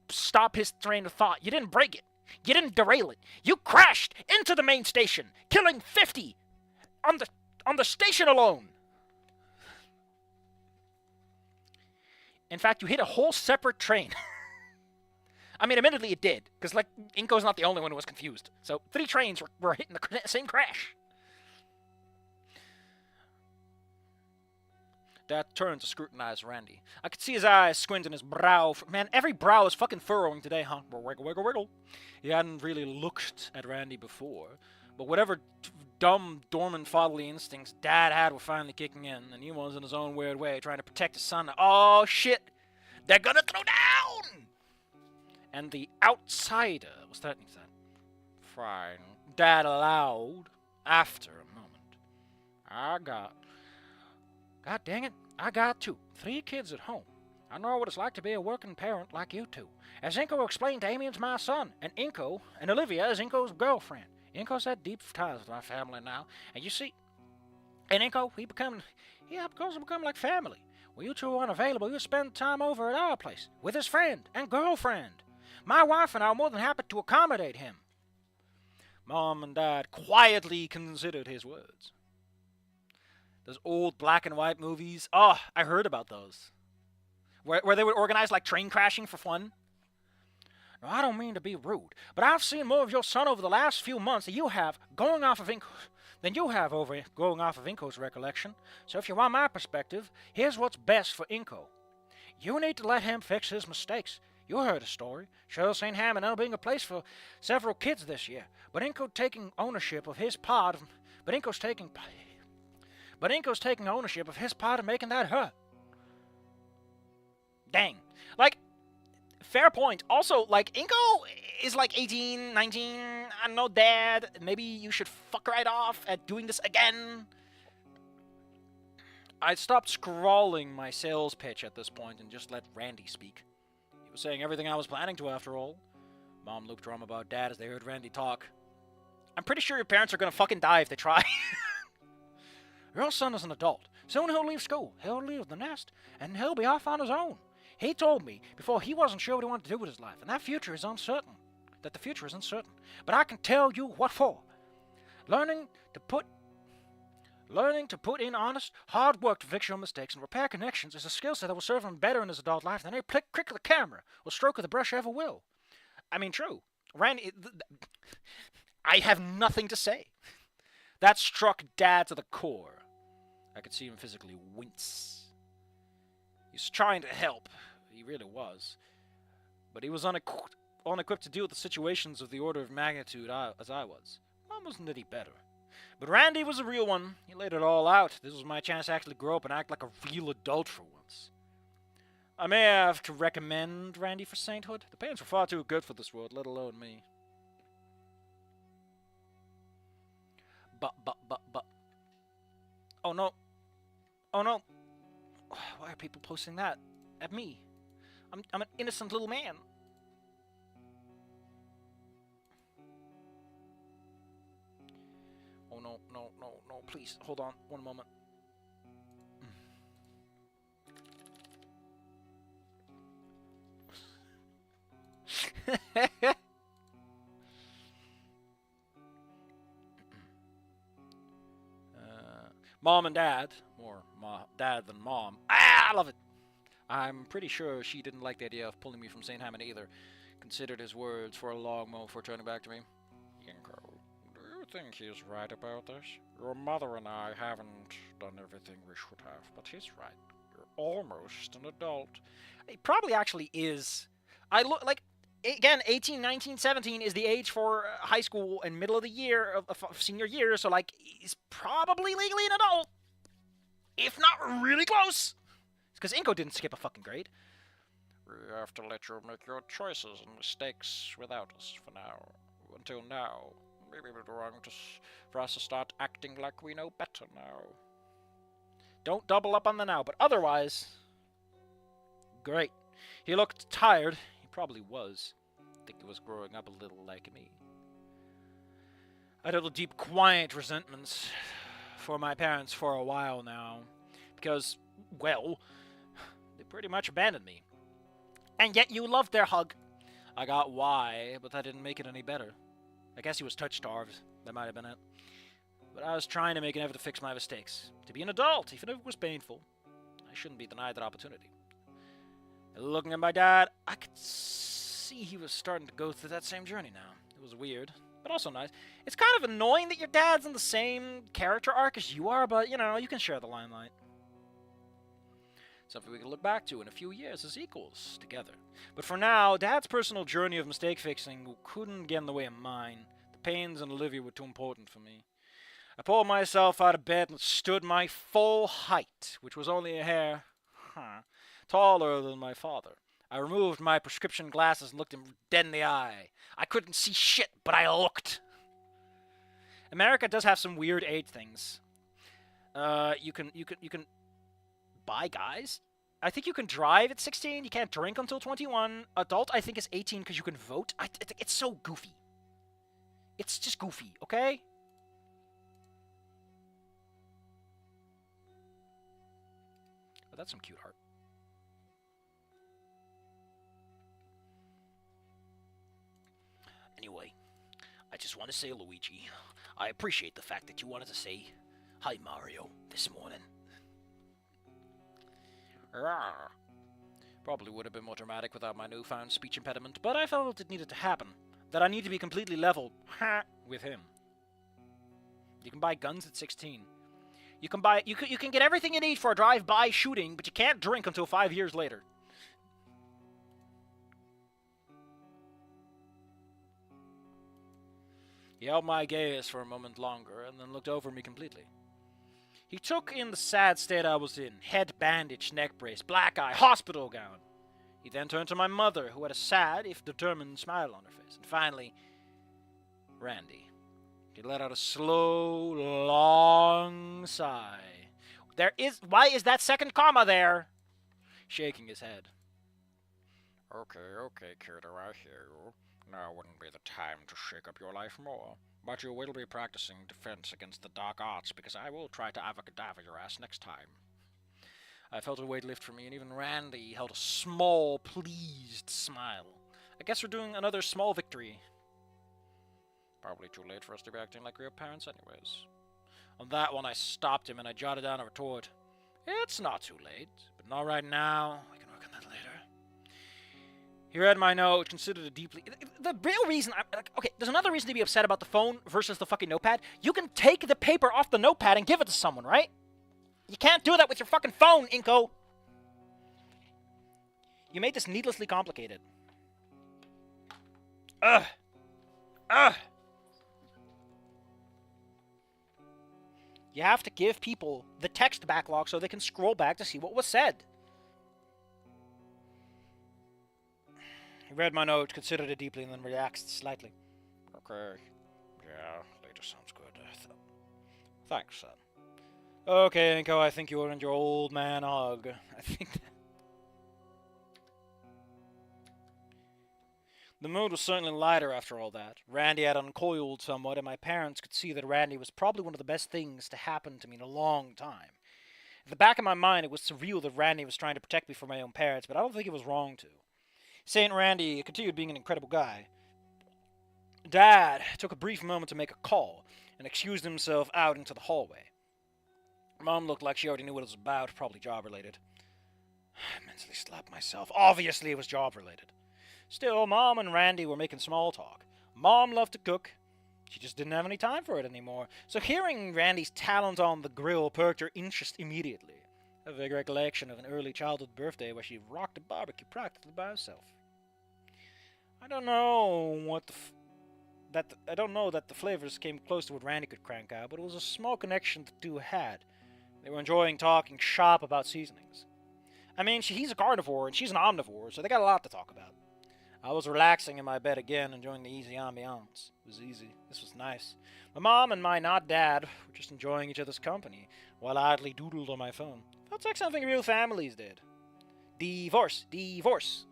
stop his train of thought. You didn't break it. You didn't derail it. You crashed into the main station, killing 50 on the station alone. In fact, you hit a whole separate train. I mean, admittedly it did, because, like, Inco's not the only one who was confused. So 3 trains were hitting the same crash. Dad turned to scrutinize Randy. I could see his eyes squint and his brow. Man, every brow is fucking furrowing today, huh? Wiggle, wiggle, wiggle. He hadn't really looked at Randy before, but whatever dumb, dormant fatherly instincts Dad had were finally kicking in, and he was in his own weird way trying to protect his son. Oh shit! They're gonna throw down! And the outsider was threatening that. Fine. Dad allowed, after a moment. God dang it, I got 2, 3 kids at home. I know what it's like to be a working parent like you two. As Inco explained, Damien's my son, and Olivia is Inco's girlfriend. Inco's had deep ties with my family now, and you see, and Inco, he becomes like family. When you two are unavailable, you spend time over at our place, with his friend and girlfriend. My wife and I are more than happy to accommodate him. Mom and Dad quietly considered his words. Those old black and white movies. Oh, I heard about those. Where they would organize like train crashing for fun. Now, I don't mean to be rude, but I've seen more of your son over the last few months than you have going off of Inco's recollection. So if you want my perspective, here's what's best for Inco. You need to let him fix his mistakes. You heard a story. Sure, St. Ham being a place for several kids this year, but Inco's taking ownership of his part in making that hurt. Dang. Like, fair point. Also, like, Inco is like 18, 19. I don't know, Dad. Maybe you should fuck right off at doing this again. I stopped scrawling my sales pitch at this point and just let Randy speak. He was saying everything I was planning to, after all. Mom looked rum about Dad as they heard Randy talk. I'm pretty sure your parents are gonna fucking die if they try. Your son is an adult. Soon he'll leave school. He'll leave the nest, and he'll be off on his own. He told me before he wasn't sure what he wanted to do with his life, and that the future is uncertain. But I can tell you what for. Learning to put in honest, hard work to fix your mistakes and repair connections is a skill set that will serve him better in his adult life than any click of the camera or stroke of the brush ever will. I mean, true. Randy, I have nothing to say. That struck Dad to the core. I could see him physically wince. He's trying to help. He really was. But he was unequipped to deal with the situations of the order of magnitude as I was. Mom wasn't any better. But Randy was a real one. He laid it all out. This was my chance to actually grow up and act like a real adult for once. I may have to recommend Randy for sainthood. The parents were far too good for this world, let alone me. But. Oh no. Why are people posting that at me? I'm an innocent little man. Oh no, please, hold on, one moment. Mom and Dad, more Dad than Mom. I love it. I'm pretty sure she didn't like the idea of pulling me from St. Hammond either. Considered his words for a long moment before turning back to me. Inco, do you think he's right about this? Your mother and I haven't done everything we should have, but he's right. You're almost an adult. He probably actually is. I look like again, 18, 19, 17 is the age for high school and middle of the year of senior year, so like he's probably legally an adult, if not really close. Because Inco didn't skip a fucking grade. We have to let you make your choices and mistakes without us for now. Until now. Maybe we're wrong for us to start acting like we know better now. Don't double up on the now, but otherwise, great. He looked tired. He probably was. I think he was growing up a little like me. I had a little deep, quiet resentments for my parents for a while now. Because, well, they pretty much abandoned me. And yet you loved their hug. I got why, but that didn't make it any better. I guess he was touch-starved. That might have been it. But I was trying to make an effort to fix my mistakes. To be an adult, even if it was painful. I shouldn't be denied that opportunity. Looking at my dad, I could see he was starting to go through that same journey now. It was weird, but also nice. It's kind of annoying that your dad's in the same character arc as you are, but, you know, you can share the limelight. Something we can look back to in a few years as equals, together. But for now, Dad's personal journey of mistake fixing couldn't get in the way of mine. The pains and Olivia were too important for me. I pulled myself out of bed and stood my full height, which was only a hair taller than my father. I removed my prescription glasses and looked him dead in the eye. I couldn't see shit, but I looked. America does have some weird age things. You can buy guys. I think you can drive at 16. You can't drink until 21. Adult, I think, is 18 because you can vote. It's so goofy. It's just goofy, okay? But that's some cute art. Anyway, I just want to say, Luigi, I appreciate the fact that you wanted to say hi, Mario, this morning. Probably would have been more dramatic without my newfound speech impediment, but I felt it needed to happen. That I need to be completely level with him. You can buy guns at 16. You can get everything you need for a drive-by shooting, but you can't drink until 5 years later. He held my gaze for a moment longer, and then looked over me completely. He took in the sad state I was in. Head bandaged, neck brace, black eye, hospital gown. He then turned to my mother, who had a sad, if determined, smile on her face. And finally, Randy. He let out a slow, long sigh. Why is that second comma there? Shaking his head. Okay, kiddo, I hear you. Now wouldn't be the time to shake up your life more. But you will be practicing defense against the dark arts, because I will try to avacadabra your ass next time. I felt a weight lift from me, and even Randy held a small, pleased smile. I guess we're doing another small victory. Probably too late for us to be acting like real parents anyways. On that one, I stopped him, and I jotted down a retort. It's not too late, but not right now. We can work on that later. He read my note, considered it deeply. The real reason, okay, there's another reason to be upset about the phone versus the fucking notepad. You can take the paper off the notepad and give it to someone, right? You can't do that with your fucking phone, Inco. You made this needlessly complicated. Ugh. You have to give people the text backlog so they can scroll back to see what was said. He read my note, considered it deeply, and then relaxed slightly. Okay. Yeah, later sounds good. Thanks, son. Okay, Inco, I think you earned your old man hug. I think that... The mood was certainly lighter after all that. Randy had uncoiled somewhat, and my parents could see that Randy was probably one of the best things to happen to me in a long time. At the back of my mind, it was surreal that Randy was trying to protect me from my own parents, but I don't think he was wrong to. Saint Randy continued being an incredible guy. Dad took a brief moment to make a call and excused himself out into the hallway. Mom looked like she already knew what it was about, probably job-related. I mentally slapped myself. Obviously it was job-related. Still, Mom and Randy were making small talk. Mom loved to cook. She just didn't have any time for it anymore. So hearing Randy's talent on the grill perked her interest immediately. A vague recollection of an early childhood birthday where she rocked a barbecue practically by herself. I don't know what I don't know that the flavors came close to what Randy could crank out, but it was a small connection the two had. They were enjoying talking shop about seasonings. I mean, he's a carnivore and she's an omnivore, so they got a lot to talk about. I was relaxing in my bed again, enjoying the easy ambiance. It was easy. This was nice. My mom and my not dad were just enjoying each other's company, while I idly doodled on my phone. Felt like something real families did. Divorce. Divorce.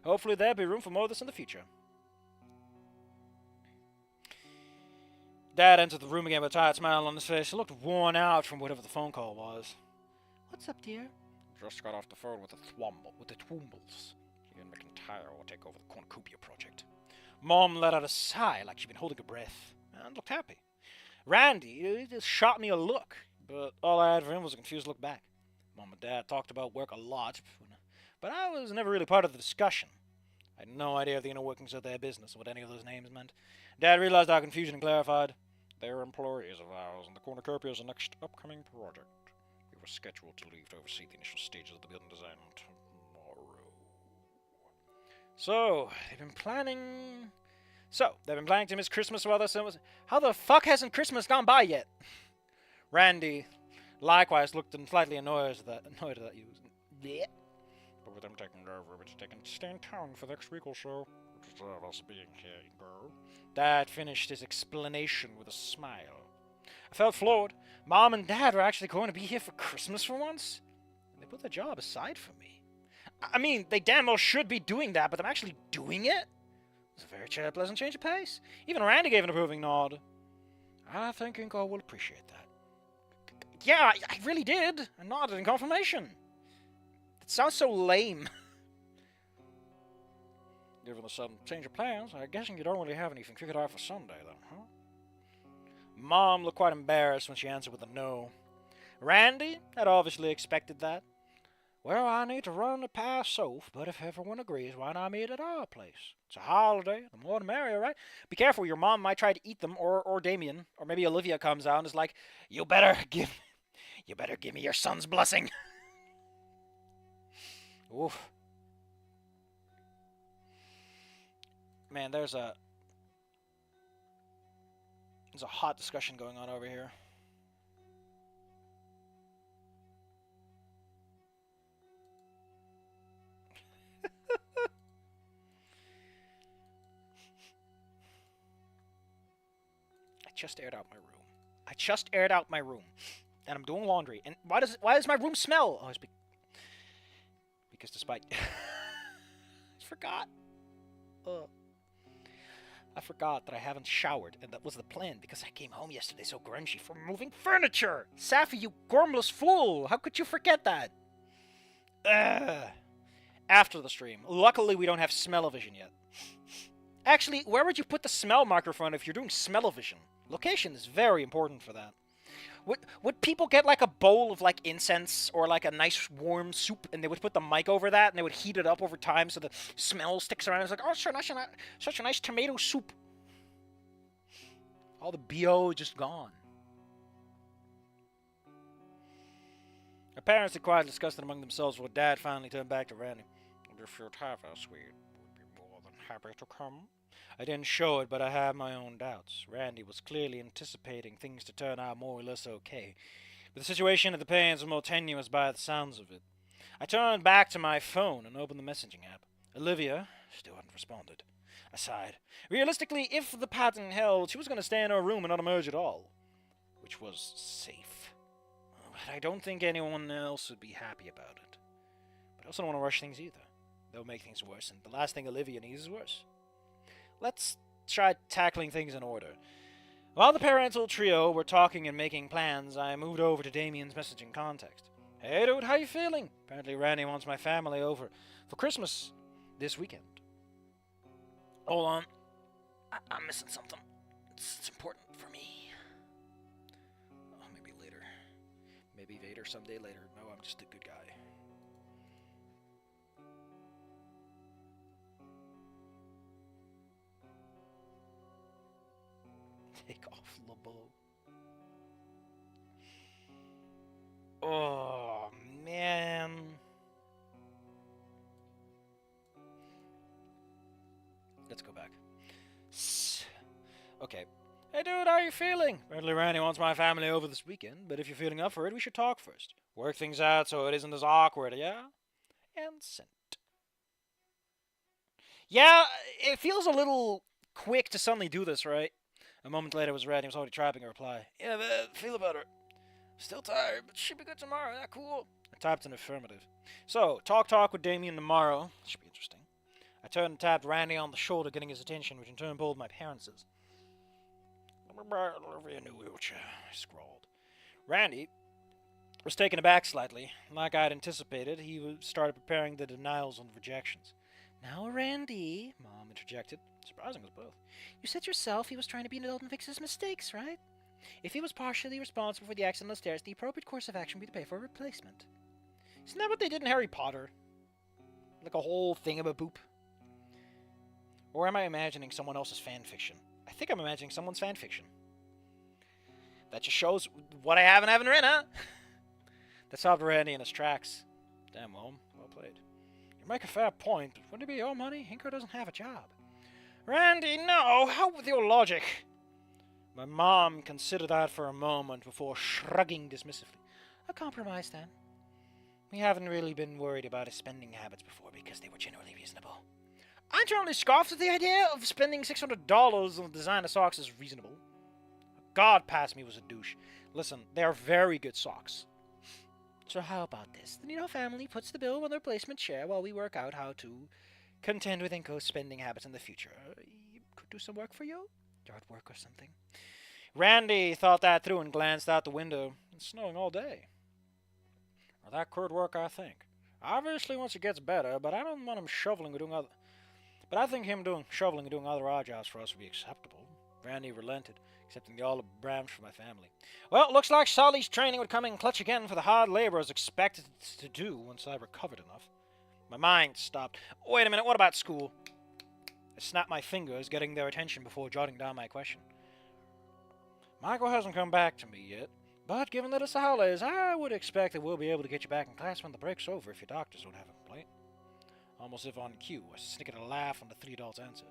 Hopefully there'll be room for more of this in the future. Dad entered the room again with a tired smile on his face. He looked worn out from whatever the phone call was. What's up, dear? Just got off the phone with the Twombles. He and McIntyre will take over the Cornucopia project. Mom let out a sigh like she'd been holding her breath, and looked happy. Randy, he just shot me a look, but all I had for him was a confused look back. Mom and Dad talked about work a lot, but I was never really part of the discussion. I had no idea of the inner workings of their business, what any of those names meant. Dad realized our confusion and clarified. They're employees of ours, and the Cornucopia is the next upcoming project. We were scheduled to leave to oversee the initial stages of the building design tomorrow. So, they've been planning to miss Christmas while their son was... How the fuck hasn't Christmas gone by yet? Randy, likewise, looked slightly annoyed at that use. Yeah. But with them taking over, it's taking to stay in town for the next week or so. We deserve us being here, Inco. Dad finished his explanation with a smile. I felt floored. Mom and Dad were actually going to be here for Christmas for once? They put their job aside for me. I mean, they damn well should be doing that, but them actually doing it? It's a very pleasant change of pace. Even Randy gave an approving nod. I think Inco will appreciate that. Yeah, I really did. I nodded in confirmation. It sounds so lame. Given the sudden change of plans, I'm guessing you don't really have anything figured out for Sunday, then, huh? Mom looked quite embarrassed when she answered with a no. Randy had obviously expected that. Well, I need to run it past Soph, but if everyone agrees, why not meet at our place? It's a holiday, the more the merrier, right? Be careful, your mom might try to eat them, or Damien, or maybe Olivia comes out and is like, You better give me your son's blessing. Oof. Man, there's a hot discussion going on over here. I just aired out my room. And I'm doing laundry. And why does my room smell? Oh, it's because despite I forgot. I forgot that I haven't showered, and that was the plan because I came home yesterday so grungy from moving furniture. Safi, you gormless fool! How could you forget that? After the stream. Luckily, we don't have smell-o-vision yet. Actually, where would you put the smell microphone if you're doing smell-o-vision? Location is very important for that. Would people get like a bowl of like incense or like a nice warm soup and they would put the mic over that and they would heat it up over time so the smell sticks around? It's like, oh, such a nice tomato soup. All the BO just gone. Our parents had quietly discussed it among themselves while Dad finally turned back to Randy. If you'd have us, we would be more than happy to come. I didn't show it, but I have my own doubts. Randy was clearly anticipating things to turn out more or less okay, but the situation at the Paynes was more tenuous by the sounds of it. I turned back to my phone and opened the messaging app. Olivia still hadn't responded. I sighed. Realistically, if the pattern held, she was going to stay in her room and not emerge at all, which was safe. But I don't think anyone else would be happy about it. But I also don't want to rush things either. They'll make things worse, and the last thing Olivia needs is worse. Let's try tackling things in order. While the parental trio were talking and making plans, I moved over to Damien's messaging context. Hey dude, how you feeling? Apparently Randy wants my family over for Christmas this weekend. Hold on. I'm missing something. It's important for me. Oh, maybe later. Maybe Vader someday later. No, I'm just a good guy. Take off LeBeau. Oh, man. Okay. Hey dude, how you feeling? Apparently Randy wants my family over this weekend, but if you're feeling up for it, we should talk first. Work things out so it isn't as awkward, yeah? And sent. Yeah, it feels a little quick to suddenly do this, right? A moment later was read, he was already typing a reply. Yeah, man, feel about her. Still tired, but should be good tomorrow. That cool? I typed an affirmative. So, talk with Damien tomorrow. Should be interesting. I turned and tapped Randy on the shoulder, getting his attention, which in turn pulled my parents'. Delivery a new wheelchair, I scrawled. Randy was taken aback slightly. Like I had anticipated, he started preparing the denials and rejections. Now, Randy, Mom interjected. Surprising as both. You said yourself he was trying to be an adult and fix his mistakes, right? If he was partially responsible for the accident on the stairs, the appropriate course of action would be to pay for a replacement. Isn't that what they did in Harry Potter? Like a whole thing about boop? Or am I imagining someone else's fan fiction? I think I'm imagining someone's fan fiction. That just shows what I have and haven't written, huh? That stopped Randy in his tracks. Damn, Mom. Well played. You make a fair point, but wouldn't it be your money? Inco doesn't have a job. Randy, no! How with your logic? My mom considered that for a moment before shrugging dismissively. A compromise, then. We haven't really been worried about his spending habits before because they were generally reasonable. I generally scoffed at the idea of spending $600 on designer socks as reasonable. God past me was a douche. Listen, they are very good socks. So how about this? The Nito family puts the bill on the replacement share while we work out how to contend with Inco's spending habits in the future. Could do some work for you? Yard work or something? Randy thought that through and glanced out the window. It's snowing all day. Or that could work, I think. Obviously, once it gets better, but I don't want him shoveling or doing other. But I think him doing shoveling and doing other odd jobs for us would be acceptable. Randy relented, accepting the olive branch for my family. Well, it looks like Sully's training would come in clutch again for the hard labor I was expected to do once I recovered enough. My mind stopped. Wait a minute, what about school? I snapped my fingers, getting their attention before jotting down my question. Michael hasn't come back to me yet, but given that it's the holidays, I would expect that we'll be able to get you back in class when the break's over if your doctors don't have a complaint. Almost as if on cue, I snickered a laugh when the three adults answered.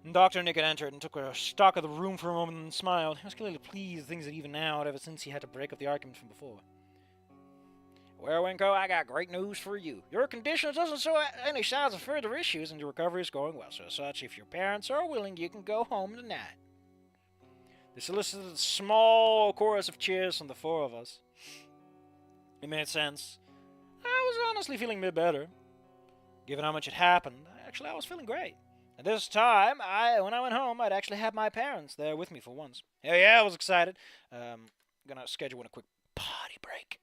Dr. Nick had entered and took a stock of the room for a moment and smiled. He was clearly pleased things had evened out ever since he had to break up the argument from before. Well, Inco, I got great news for you. Your condition doesn't show any signs of further issues and your recovery is going well. So as such, if your parents are willing, you can go home tonight. This elicited a small chorus of cheers from the four of us. It made sense. I was honestly feeling a bit better. Given how much had happened, actually I was feeling great. At this time, when I went home, I'd actually have my parents there with me for once. Hell yeah, I was excited. Gonna schedule a quick potty break.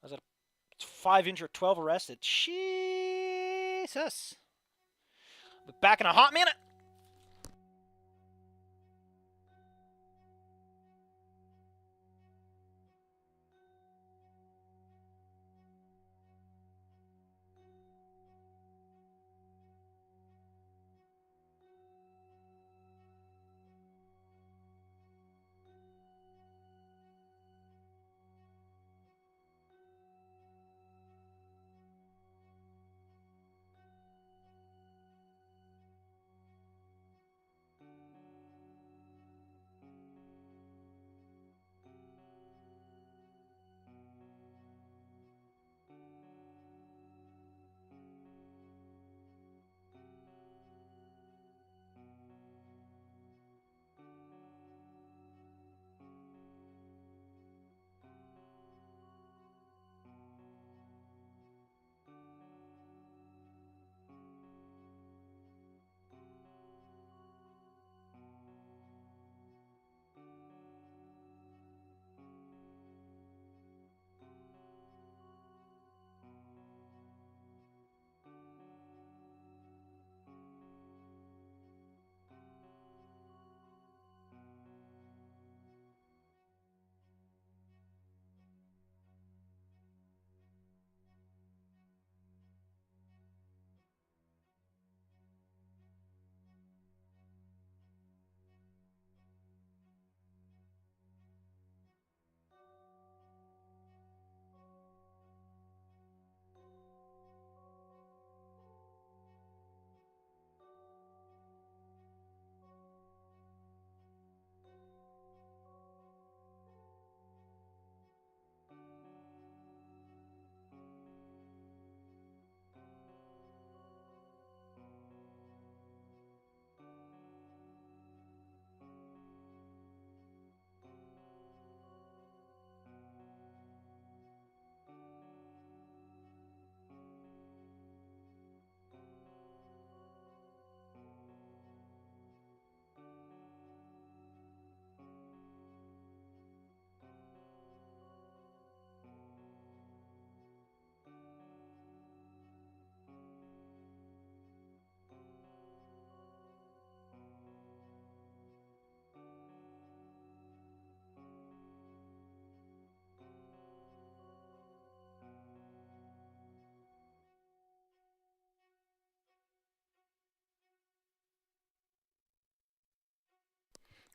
I was at 5 inch or 12 arrested. Jesus. Be back in a hot minute.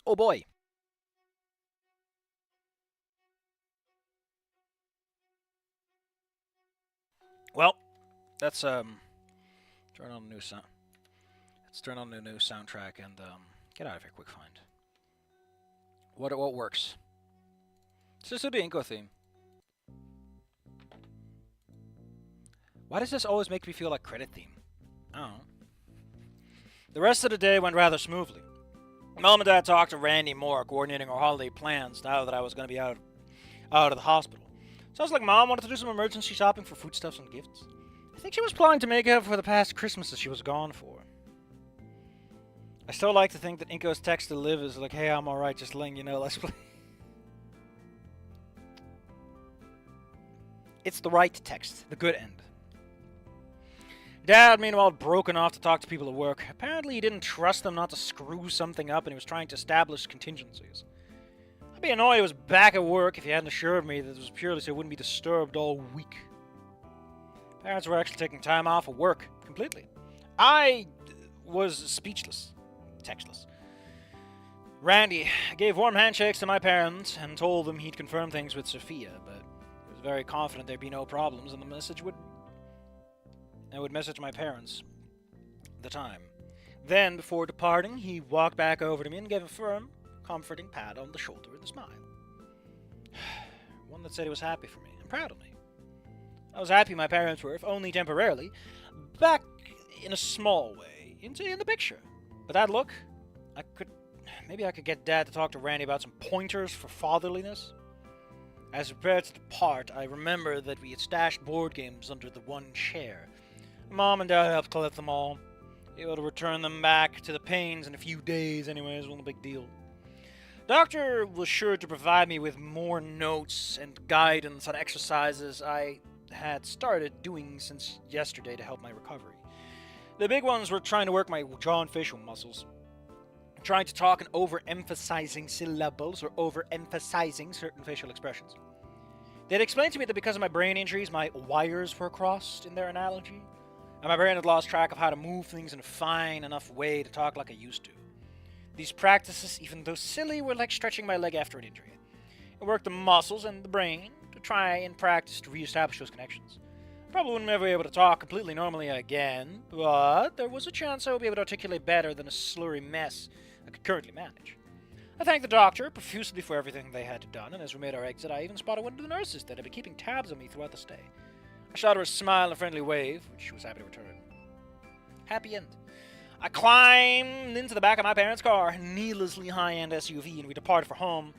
Oh boy. Well, let's turn on a new sound. Let's turn on a new soundtrack and get out of here quick. Find what works. Let's just do the Inco theme. Why does this always make me feel like credit theme? I don't know. The rest of the day went rather smoothly. Mom and Dad talked to Randy more, coordinating our holiday plans now that I was going to be out of the hospital. Sounds like Mom wanted to do some emergency shopping for foodstuffs and gifts. I think she was planning to make up for the past Christmases she was gone for. I still like to think that Inco's text to Liv is like, hey, I'm alright, just letting you know, let's play. It's the right text, the good end. Dad, meanwhile, had broken off to talk to people at work. Apparently he didn't trust them not to screw something up and he was trying to establish contingencies. I'd be annoyed he was back at work if he hadn't assured me that it was purely so he wouldn't be disturbed all week. Parents were actually taking time off of work, completely. I was speechless. Textless. Randy gave warm handshakes to my parents and told them he'd confirm things with Sophia, but he was very confident there'd be no problems and the message would... I would message my parents at the time. Then, before departing, he walked back over to me and gave a firm, comforting pat on the shoulder and a smile. One that said he was happy for me and proud of me. I was happy my parents were, if only temporarily, back in a small way in the picture. But that look, maybe I could get Dad to talk to Randy about some pointers for fatherliness. As we prepared to depart, I remember that we had stashed board games under the one chair. Mom and Dad helped collect them all. Able to return them back to the Paynes in a few days anyways, wasn't a big deal. Doctor was sure to provide me with more notes and guidance on exercises I had started doing since yesterday to help my recovery. The big ones were trying to work my jaw and facial muscles, trying to talk and overemphasizing syllables or overemphasizing certain facial expressions. They'd explained to me that because of my brain injuries, my wires were crossed in their analogy, and my brain had lost track of how to move things in a fine enough way to talk like I used to. These practices, even though silly, were like stretching my leg after an injury. It worked the muscles and the brain to try and practice to reestablish those connections. Probably wouldn't ever be able to talk completely normally again, but there was a chance I would be able to articulate better than a slurry mess I could currently manage. I thanked the doctor profusely for everything they had done, and as we made our exit, I even spotted one of the nurses that had been keeping tabs on me throughout the stay. I shot her a smile and a friendly wave, which she was happy to return. Happy end. I climbed into the back of my parents' car, a needlessly high-end SUV, and we departed for home.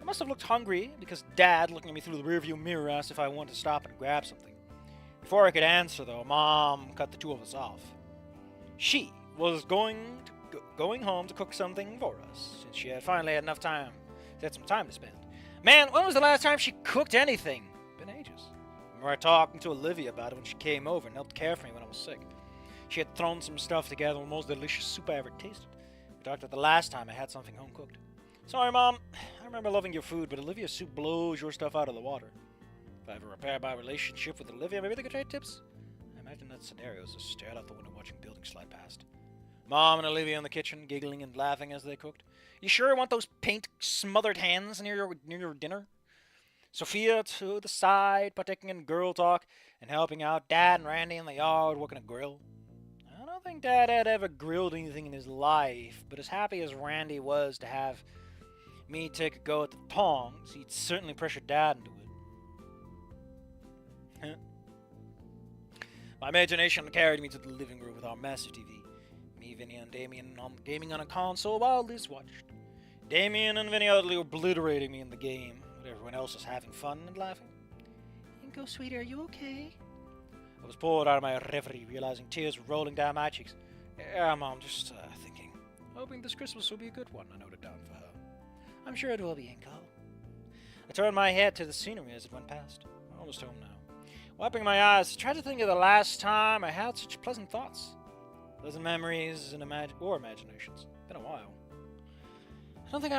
I must have looked hungry, because Dad, looking at me through the rearview mirror, asked if I wanted to stop and grab something. Before I could answer, though, Mom cut the two of us off. She was going home to cook something for us, since she had finally had enough time. She had some time to spend. Man, when was the last time she cooked anything? Been ages. I remember talking to Olivia about it when she came over and helped care for me when I was sick. She had thrown some stuff together, the most delicious soup I ever tasted. We talked about the last time I had something home cooked. Sorry, Mom. I remember loving your food, but Olivia's soup blows your stuff out of the water. If I ever repair my relationship with Olivia, maybe they could trade tips? I imagine that scenario is just stared out the window watching buildings slide past. Mom and Olivia in the kitchen, giggling and laughing as they cooked. You sure want those paint-smothered hands near your dinner? Sophia to the side, partaking in girl talk and helping out Dad and Randy in the yard working a grill. I don't think Dad had ever grilled anything in his life, but as happy as Randy was to have me take a go at the tongs, he'd certainly pressured Dad into it. My imagination carried me to the living room with our massive TV. Me, Vinny, and Damien gaming on a console while Liz watched. Damien and Vinny utterly obliterating me in the game, but everyone else was having fun and laughing. Inco, sweetie, are you okay? I was pulled out of my reverie, realizing tears were rolling down my cheeks. Yeah, Mom, just thinking. Hoping this Christmas will be a good one, I noted down for her. I'm sure it will be, Inco. I turned my head to the scenery as it went past. I'm almost home now. Wiping my eyes, I tried to think of the last time I had such pleasant thoughts. Pleasant memories and imaginations. Been a while. I don't think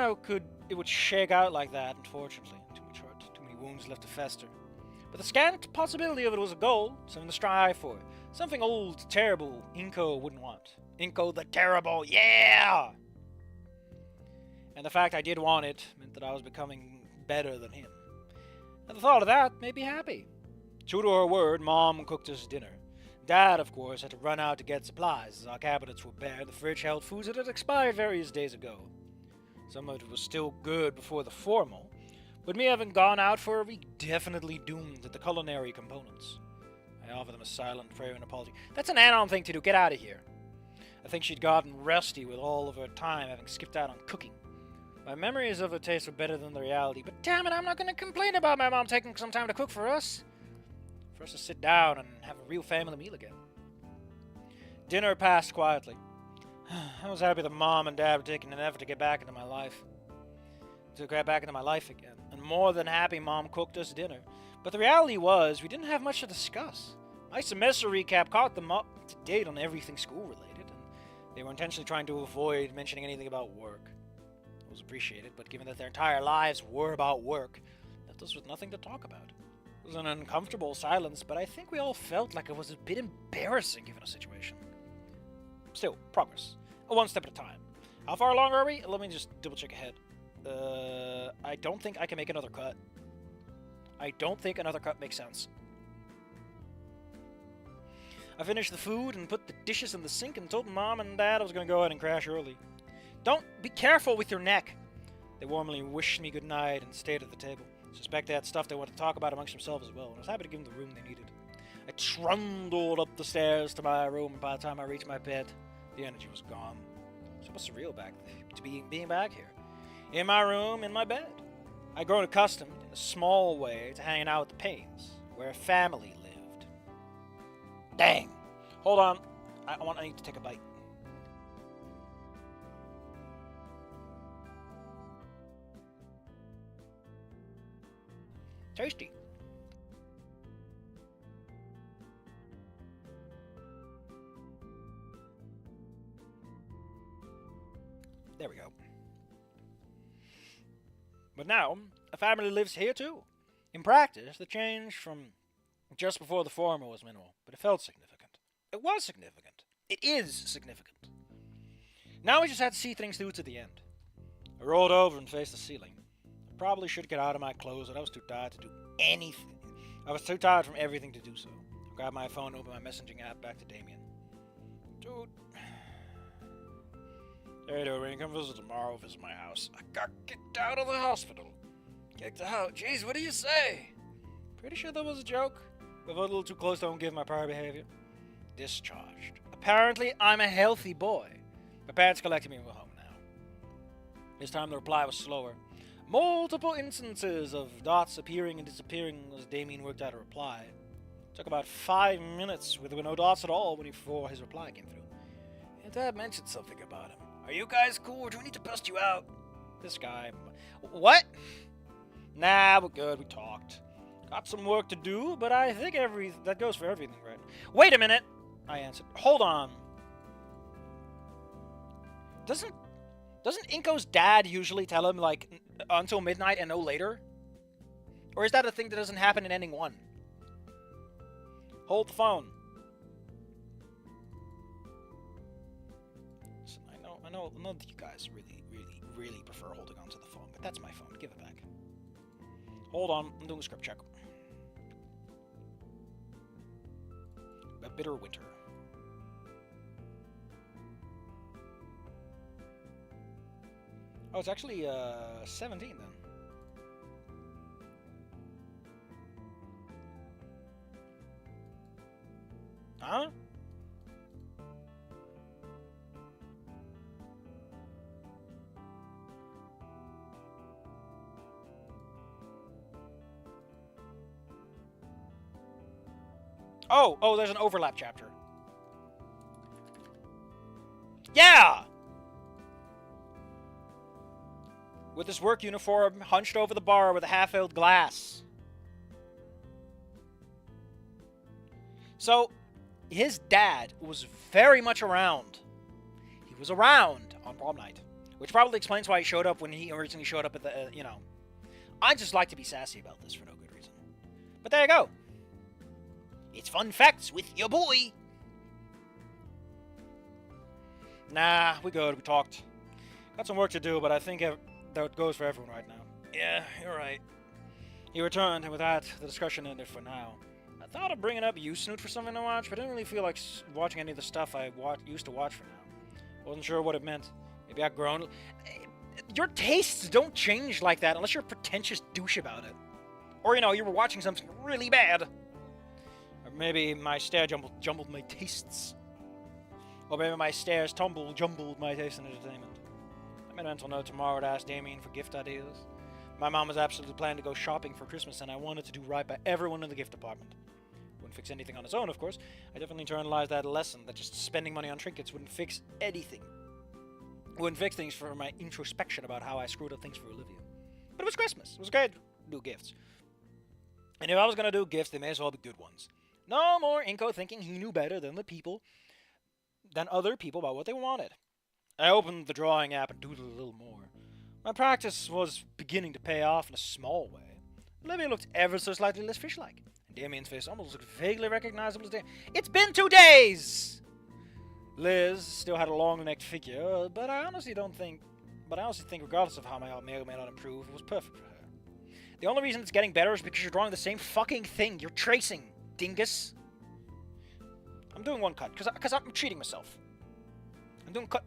it would shake out like that, unfortunately. Too much hurt, too many wounds left to fester. But the scant possibility of it was a goal, something to strive for. Something old, terrible, Inco wouldn't want. Inco the Terrible, yeah! and the fact I did want it meant that I was becoming better than him. And the thought of that made me happy. True to her word, Mom cooked us dinner. Dad, of course, had to run out to get supplies, as our cabinets were bare. The fridge held foods that had expired various days ago. Some of it was still good before the formal, but me having gone out for a week definitely doomed the culinary components. I offered them a silent prayer and apology. That's an anon thing to do. Get out of here. I think she'd gotten rusty with all of her time having skipped out on cooking. My memories of her taste were better than the reality, but damn it, I'm not going to complain about my mom taking some time to cook for us. For us to sit down and have a real family meal again. Dinner passed quietly. I was happy that Mom and Dad were taking an effort to get back into my life. Again. And more than happy Mom cooked us dinner. But the reality was, we didn't have much to discuss. My semester recap caught them up to date on everything school-related, and they were intentionally trying to avoid mentioning anything about work. It was appreciated, but given that their entire lives were about work, left us with nothing to talk about. It was an uncomfortable silence, but I think we all felt like it was a bit embarrassing given the situation. Still, progress. One step at a time. How far along are we? Let me just double-check ahead. I don't think I can make another cut. I don't think another cut makes sense. I finished the food and put the dishes in the sink and told Mom and Dad I was going to go ahead and crash early. Don't be careful with your neck. They warmly wished me good night and stayed at the table. Suspect they had stuff they wanted to talk about amongst themselves as well, and I was happy to give them the room they needed. I trundled up the stairs to my room, and by the time I reached my bed, the energy was gone. So much surreal being back here. In my room, in my bed. I'd grown accustomed, in a small way, to hanging out with the Paynes, where family lived. Dang! Hold on. I need to take a bite. Tasty. There we go. But now, a family lives here too. In practice, the change from just before the former was minimal, but it felt significant. It was significant. It is significant. Now we just had to see things through to the end. I rolled over and faced the ceiling. I probably should get out of my clothes, but I was too tired to do anything. I was too tired from everything to do so. I grabbed my phone and opened my messaging app back to Damien. Dude. Hey, dude, when you come visit tomorrow, visit my house. I got kicked out of the hospital. Kicked out? Jeez, what do you say? Pretty sure that was a joke. If I was a little too close, don't give my prior behavior. Discharged. Apparently, I'm a healthy boy. My parents collected me and we're home now. This time the reply was slower. Multiple instances of dots appearing and disappearing as Damien worked out a reply. It took about 5 minutes with no dots at all before his reply came through. And Dad mentioned something about him. Are you guys cool or do we need to bust you out? This guy. What? Nah, we're good. We talked. Got some work to do, but I think that goes for everything, right? Wait a minute, I answered. Hold on. Doesn't Inco's dad usually tell him, like, until midnight and no later? Or is that a thing that doesn't happen in ending 1? Hold the phone. Listen, I know that you guys really prefer holding on to the phone, but that's my phone. Give it back. Hold on, I'm doing a script check. A bitter winter. Oh, it's actually 17 then. Huh? Oh, there's an overlap chapter. Yeah! With his work uniform hunched over the bar with a half-filled glass. So, his dad was very much around. He was around on prom night. Which probably explains why he showed up when he originally showed up at the, I just like to be sassy about this for no good reason. But there you go. It's fun facts with your boy. Nah, we good. We talked. Got some work to do, but I think that goes for everyone right now. Yeah, you're right. He returned, and with that, the discussion ended for now. I thought of bringing up you, Snoot, for something to watch, but I didn't really feel like watching any of the stuff I used to watch for now. Wasn't sure what it meant. Maybe I've grown. Your tastes don't change like that unless you're a pretentious douche about it. Or, you were watching something really bad. Or maybe my stare jumbled my tastes. Or maybe my stares jumbled my taste in entertainment. I made a mental note tomorrow to ask Damien for gift ideas. My mom was absolutely planning to go shopping for Christmas, and I wanted to do right by everyone in the gift department. Wouldn't fix anything on its own, of course. I definitely internalized that lesson, that just spending money on trinkets wouldn't fix anything. It wouldn't fix things for my introspection about how I screwed up things for Olivia. But it was Christmas. It was great to do gifts. And if I was going to do gifts, they may as well be good ones. No more Inco thinking he knew better than other people about what they wanted. I opened the drawing app and doodled a little more. My practice was beginning to pay off in a small way. Olivia looked ever so slightly less fish-like, and Damien's face almost looked vaguely recognizable as Damien. It's been 2 days! Liz still had a long-necked figure, but I honestly think, regardless of how my may or may not improve, it was perfect for her. The only reason it's getting better is because you're drawing the same fucking thing. You're tracing, dingus. I'm doing one cut, because I'm treating myself. I'm doing cut.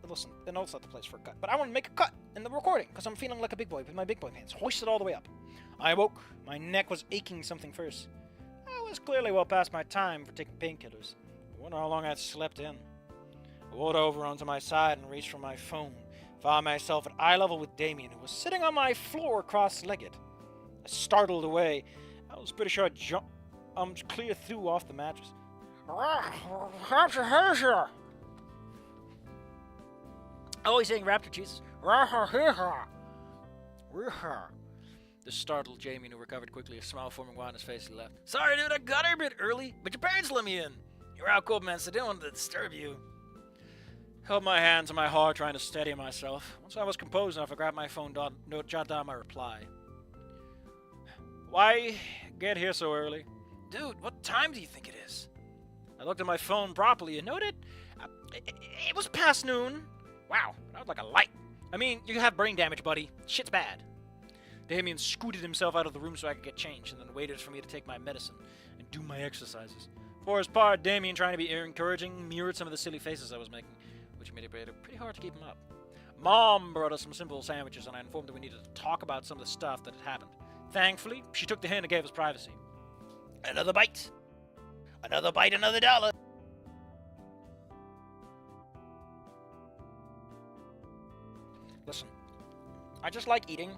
Listen, I know it's not the place for a cut, but I want to make a cut in the recording, because I'm feeling like a big boy with my big boy pants, hoisted all the way up. I awoke. My neck was aching something first. I was clearly well past my time for taking painkillers. I wonder how long I'd slept in. I rolled over onto my side and reached for my phone. Found myself at eye level with Damien, who was sitting on my floor cross-legged. I startled away. I was pretty sure I jumped clear through off the mattress. Oh, he's saying raptor cheese. The startled Jamie, who recovered quickly, a smile forming wide on his face, he left. Sorry, dude, I got here a bit early, but your parents let me in. You're out cold, man, so I didn't want to disturb you. Held my hand to my heart, trying to steady myself. Once I was composed enough, I grabbed my phone, jotted down my reply. Why get here so early? Dude, what time do you think it is? I looked at my phone properly and noted it was past noon. Wow, that was like a light. I mean, you have brain damage, buddy. Shit's bad. Damien scooted himself out of the room so I could get changed, and then waited for me to take my medicine and do my exercises. For his part, Damien, trying to be encouraging, mirrored some of the silly faces I was making, which made it pretty hard to keep him up. Mom brought us some simple sandwiches, and I informed her we needed to talk about some of the stuff that had happened. Thankfully, she took the hint and gave us privacy. Another bite. Another bite, another dollar. Listen, I just like eating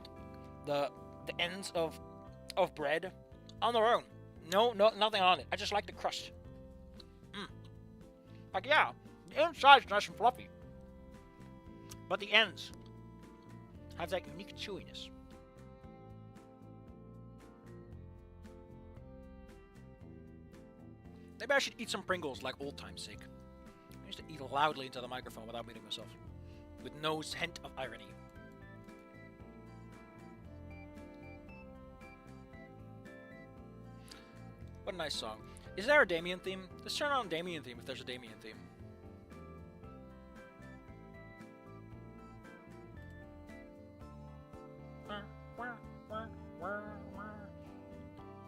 the ends of bread on their own. No, nothing on it. I just like the crust. Like, yeah, the inside's nice and fluffy, but the ends have that unique chewiness. Maybe I should eat some Pringles like old time's sake. I used to eat loudly into the microphone without muting myself, with no hint of irony. What a nice song. Is there a Damien theme? Let's turn on a Damien theme if there's a Damien theme.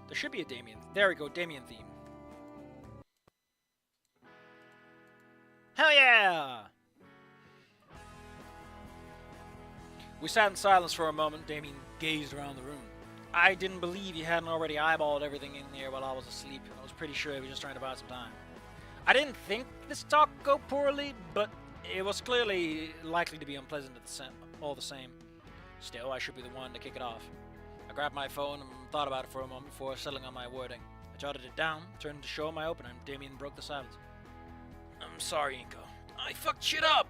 There should be a Damien. There we go, Damien theme. Hell yeah! We sat in silence for a moment. Damien gazed around the room. I didn't believe he hadn't already eyeballed everything in here while I was asleep. I was pretty sure he was just trying to buy some time. I didn't think this talk would go poorly, but it was clearly likely to be unpleasant all the same. Still, I should be the one to kick it off. I grabbed my phone and thought about it for a moment before settling on my wording. I jotted it down, turned to show my opener, and Damien broke the silence. I'm sorry, Inco. I fucked shit up!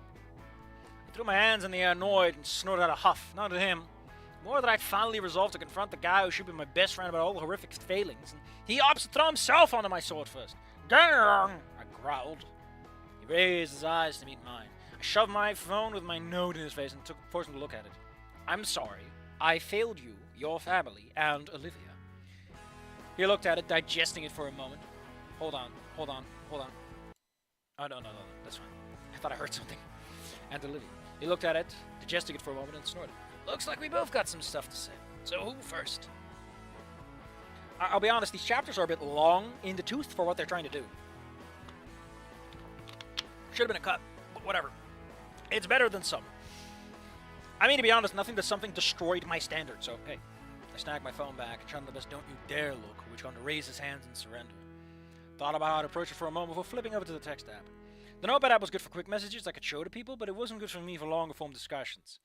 I threw my hands in the air, annoyed, and snorted out a huff. Not at him. More that I'd finally resolved to confront the guy who should be my best friend about all the horrific failings, and he opts to throw himself onto my sword first. Damn! I growled. He raised his eyes to meet mine. I shoved my phone with my note in his face and forced him to look at it. I'm sorry. I failed you, your family, and Olivia. He looked at it, digesting it for a moment. Hold on. Oh, no, that's fine. I thought I heard something. and Olivia. They looked at it, digested it for a moment, and snorted. Looks like we both got some stuff to say. So who first? I'll be honest, these chapters are a bit long in the tooth for what they're trying to do. Should have been a cut, but whatever. It's better than some. I mean, to be honest, nothing but something destroyed my standard, so hey. I snagged my phone back, and shouted the best don't you dare look, which on to raise his hands and surrender. Thought about how to approach it for a moment before flipping over to the text app. The Notepad app was good for quick messages I could show to people, but it wasn't good for me for longer form discussions.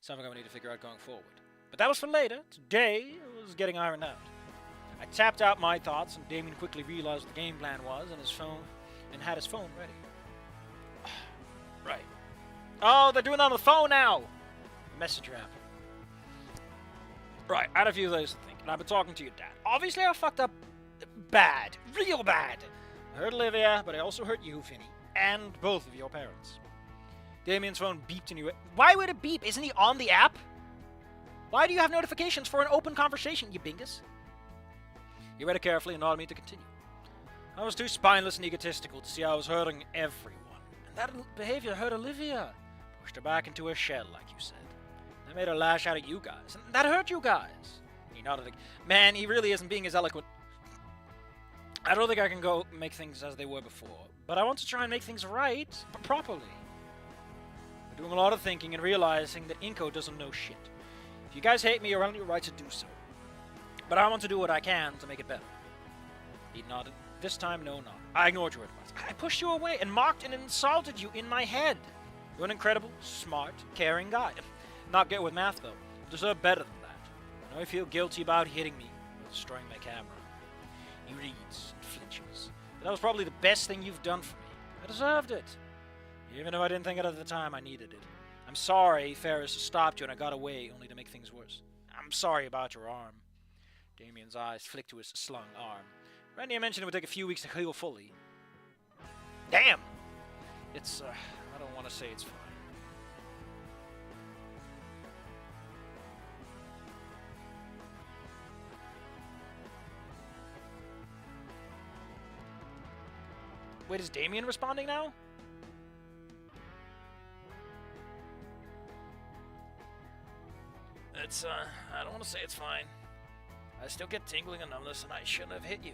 Something I would need to figure out going forward. But that was for later. Today, it was getting ironed out. I tapped out my thoughts, and Damien quickly realized what the game plan was, and had his phone ready. Right. Oh, they're doing it on the phone now! Messenger app. Right, I had a few days to think, and I've been talking to your dad. Obviously, I fucked up bad. Real bad. I hurt Olivia, but I also hurt you, Vinny. And both of your parents. Damien's phone beeped and you... Why would it beep? Isn't he on the app? Why do you have notifications for an open conversation, you bingus? He read it carefully and nodded me to continue. I was too spineless and egotistical to see I was hurting everyone. And that behavior hurt Olivia. Pushed her back into her shell, like you said. That made her lash out at you guys. And that hurt you guys. He nodded again. Man, he really isn't being as eloquent. I don't think I can go make things as they were before. But I want to try and make things right, but properly. I'm doing a lot of thinking and realizing that Inco doesn't know shit. If you guys hate me, you're on your right to do so. But I want to do what I can to make it better. He nodded. This time, no nod. I ignored your advice. I pushed you away and mocked and insulted you in my head. You're an incredible, smart, caring guy. Not good with math, though. You deserve better than that. I know I feel guilty about hitting me or destroying my camera. He reads and flinches. But that was probably the best thing you've done for me. I deserved it. Even though I didn't think it at the time, I needed it. I'm sorry Ferris stopped you and I got away, only to make things worse. I'm sorry about your arm. Damien's eyes flicked to his slung arm. Randy mentioned it would take a few weeks to heal fully. Damn! It's, I don't want to say it's fine. Wait, is Damien responding now? It's, I don't want to say it's fine. I still get tingling and numbness, and I shouldn't have hit you.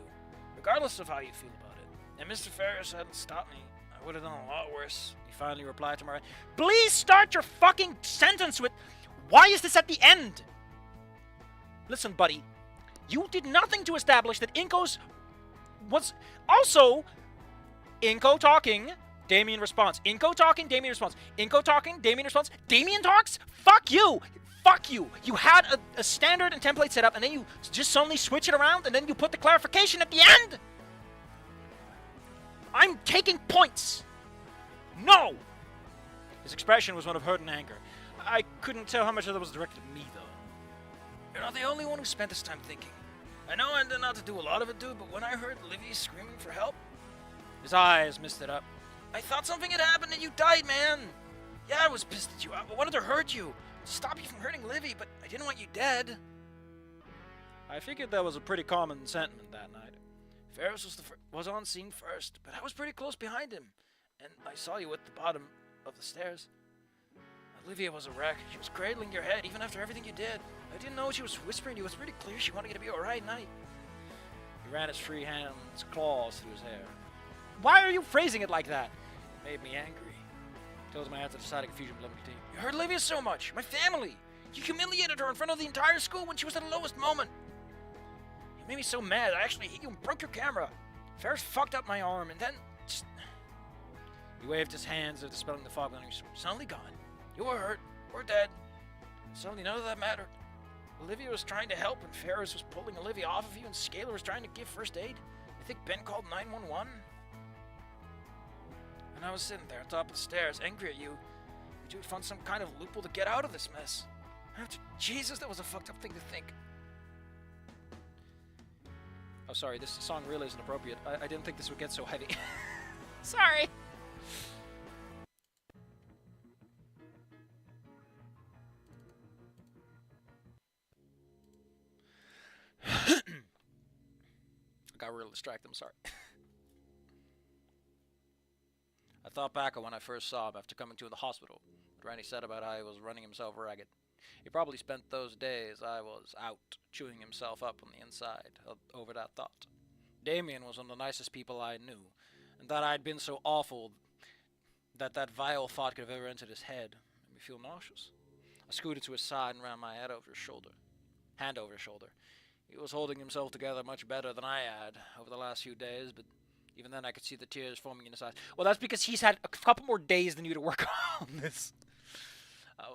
Regardless of how you feel about it. And Mr. Ferris hadn't stopped me, I would have done a lot worse. He finally replied to my... Please start your fucking sentence with... Why is this at the end? Listen, buddy. You did nothing to establish that Inco's... was... Also... Inco talking, Damien responds. Inco talking, Damien responds. Inco talking, Damien responds. Damien talks? Fuck you! Fuck you! You had a standard and template set up, and then you just suddenly switch it around, and then you put the clarification at the end? I'm taking points! No! His expression was one of hurt and anger. I couldn't tell how much of that was directed at me, though. You're not the only one who spent this time thinking. I know I did not to do a lot of it, dude, but when I heard Livy screaming for help, his eyes misted up. I thought something had happened and you died, man! Yeah, I was pissed at you. I wanted to hurt you. To stop you from hurting Livy, but I didn't want you dead. I figured that was a pretty common sentiment that night. Ferris was on scene first, but I was pretty close behind him. And I saw you at the bottom of the stairs. Olivia was a wreck. She was cradling your head even after everything you did. I didn't know what she was whispering to you. It was pretty clear she wanted you to be alright, night. He ran his free hands, claws through his hair. Why are you phrasing it like that? It made me angry. Closed my eyes to decided confusion below me. You hurt Olivia so much. My family. You humiliated her in front of the entire school when she was at the lowest moment. You made me so mad. I actually hit you and broke your camera. Ferris fucked up my arm and then just... He waved his hands as dispelling the fog, and he was suddenly gone. You were hurt. We're dead. Suddenly none of that mattered. Olivia was trying to help and Ferris was pulling Olivia off of you and Scalar was trying to give first aid. I think Ben called 911. And I was sitting there on top of the stairs, angry at you. You would find some kind of loophole to get out of this mess. Jesus, that was a fucked up thing to think. Oh, sorry, this song really isn't appropriate. I didn't think this would get so heavy. Sorry. I got real distracted, I'm sorry. I thought back on when I first saw him after coming to the hospital. What Randy said about how he was running himself ragged. He probably spent those days I was out, chewing himself up on the inside over that thought. Damien was one of the nicest people I knew, and that I'd been so awful that vile thought could have ever entered his head made me feel nauseous. I scooted to his side and ran my hand over his shoulder. He was holding himself together much better than I had over the last few days, but even then I could see the tears forming in his eyes. Well, that's because he's had a couple more days than you to work on this. I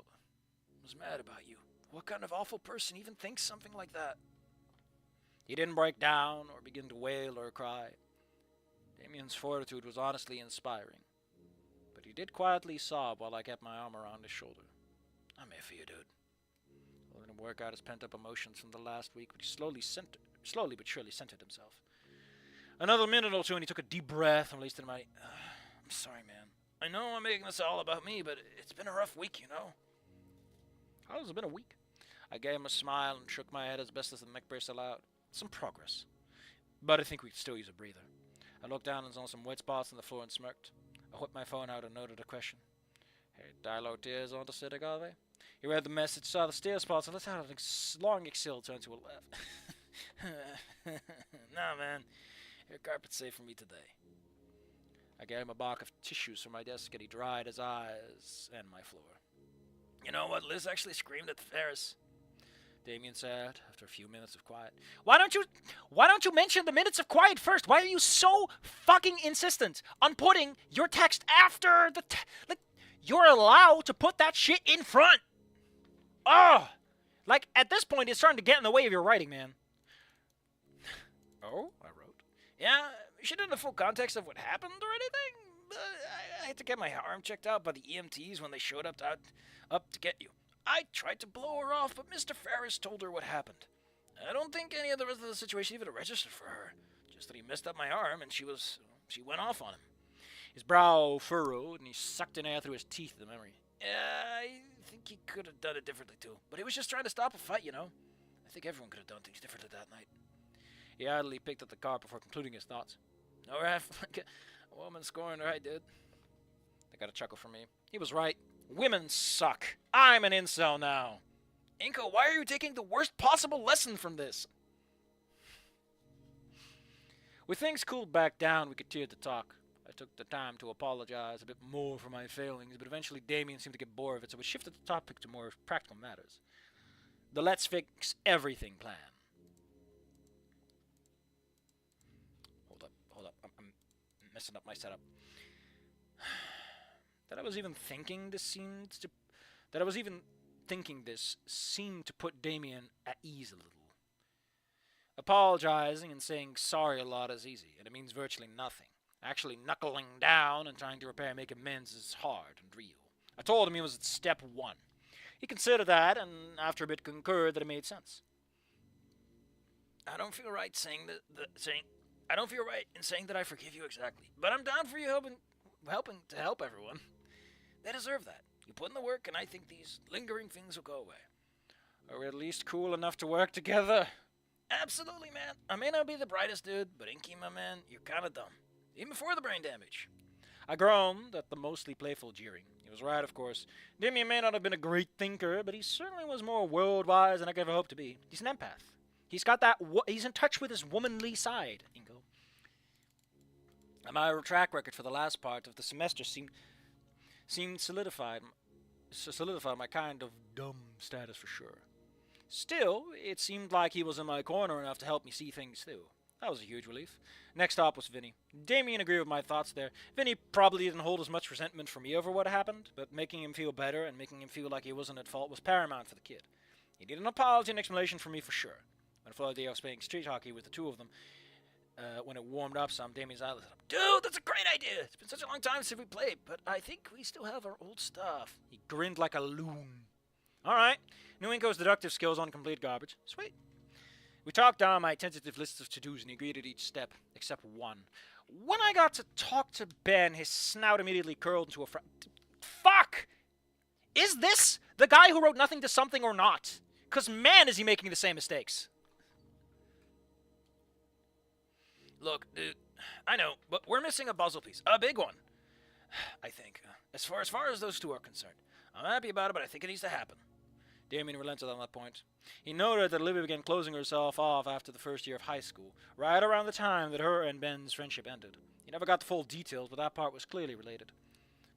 was mad about you. What kind of awful person even thinks something like that? He didn't break down or begin to wail or cry. Damien's fortitude was honestly inspiring, but he did quietly sob while I kept my arm around his shoulder. I'm here for you, dude. I let him work out his pent-up emotions from the last week, but he slowly but surely centered himself. Another minute or two, and he took a deep breath and released it in my... I'm sorry, man. I know I'm making this all about me, but it's been a rough week, you know? How has it been a week? I gave him a smile and shook my head as best as the neck brace allowed. Some progress. But I think we could still use a breather. I looked down and saw some wet spots on the floor and smirked. I whipped my phone out and noted a question. Hey, Dilo tears on the sitting, are they? He read the message, saw the stair spots, and let out a long exhale turn to a laugh. Nah, man. Your carpet's safe for me today. I gave him a box of tissues from my desk, and he dried his eyes and my floor. You know what? Liz actually screamed at Ferris. Damien said after a few minutes of quiet. Why don't you mention the minutes of quiet first? Why are you so fucking insistent on putting your text after the you're allowed to put that shit in front. Oh, like at this point it's starting to get in the way of your writing, man. Oh, I wrote. Yeah, she didn't know the full context of what happened or anything. But I had to get my arm checked out by the EMTs when they showed up to get you. I tried to blow her off, but Mr. Ferris told her what happened. I don't think any of the rest of the situation even registered for her. Just that he messed up my arm and she went off on him. His brow furrowed and he sucked in air through his teeth at the memory. Yeah, I think he could have done it differently too. But he was just trying to stop a fight, you know. I think everyone could have done things differently that night. He idly picked up the car before concluding his thoughts. No, Raph, a woman scoring right, dude. They got a chuckle from me. He was right. Women suck. I'm an incel now. Inco, why are you taking the worst possible lesson from this? With things cooled back down, we continued to talk. I took the time to apologize a bit more for my failings, but eventually Damien seemed to get bored of it, so we shifted the topic to more practical matters. The let's fix everything plan. Hold up. I'm messing up my setup. That I was even thinking this seemed to put Damien at ease a little. Apologizing and saying sorry a lot is easy, and it means virtually nothing. Actually knuckling down and trying to repair and make amends is hard and real. I told him he was at step 1. He considered that, and after a bit concurred that it made sense. I don't feel right in saying that I forgive you exactly, but I'm down for you helping to help everyone. They deserve that. You put in the work, and I think these lingering things will go away. Are we at least cool enough to work together? Absolutely, man. I may not be the brightest dude, but Inky, my man, you're kind of dumb. Even before the brain damage. I groaned at the mostly playful jeering. He was right, of course. Damien may not have been a great thinker, but he certainly was more world-wise than I could ever hope to be. He's an empath. He's got that. He's in touch with his womanly side, Ingo. And my track record for the last part of the semester seemed solidified my kind of dumb status for sure. Still, it seemed like he was in my corner enough to help me see things through. That was a huge relief. Next stop was Vinny. Damien agreed with my thoughts there. Vinny probably didn't hold as much resentment for me over what happened, but making him feel better and making him feel like he wasn't at fault was paramount for the kid. He needed an apology and explanation from me for sure. On a full day I was playing street hockey with the two of them. When it warmed up some, Damien's eye lit up. Dude, that's a great idea! It's been such a long time since we played, but I think we still have our old stuff. He grinned like a loon. Alright, new Inco's deductive skills on complete garbage. Sweet. We talked down my tentative list of to-dos and he agreed at each step, except one. When I got to talk to Ben, his snout immediately curled into a Fuck! Is this the guy who wrote nothing to something or not? 'Cause man, is he making the same mistakes. Look, dude, I know, but we're missing a puzzle piece. A big one. I think, as far as those two are concerned, I'm happy about it, but I think it needs to happen. Damien relented on that point. He noted that Olivia began closing herself off after the first year of high school, right around the time that her and Ben's friendship ended. He never got the full details, but that part was clearly related.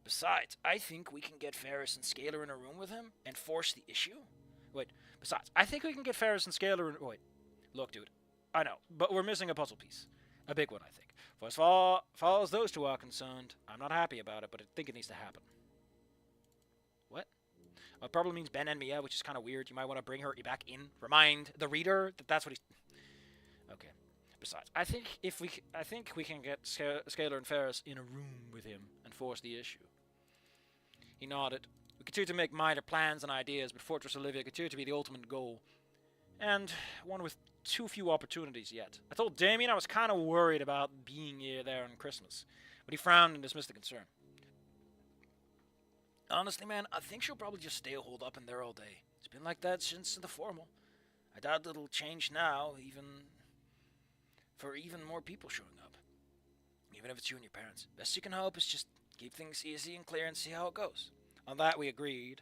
Besides, I think we can get Ferris and Scalar in a room with him and force the issue. Besides, I think we can get Ferris and Scalar in... Look, dude, I know, but we're missing a puzzle piece. A big one, I think. For as far as those two are concerned, I'm not happy about it, but I think it needs to happen. What? Well, it probably means Ben and Mia, which is kind of weird. You might want to bring her back in. Remind the reader that that's what he's... Okay. Besides, I think we can get Scalar and Ferris in a room with him and force the issue. He nodded. We continue to make minor plans and ideas, but Fortress Olivia continued to be the ultimate goal. And one with too few opportunities yet. I told Damien I was kind of worried about being there on Christmas, but he frowned and dismissed the concern. Honestly, man, I think she'll probably just stay holed up in there all day. It's been like that since the formal. I doubt it'll change now, even more people showing up. Even if it's you and your parents. Best you can hope is just keep things easy and clear and see how it goes. On that we agreed.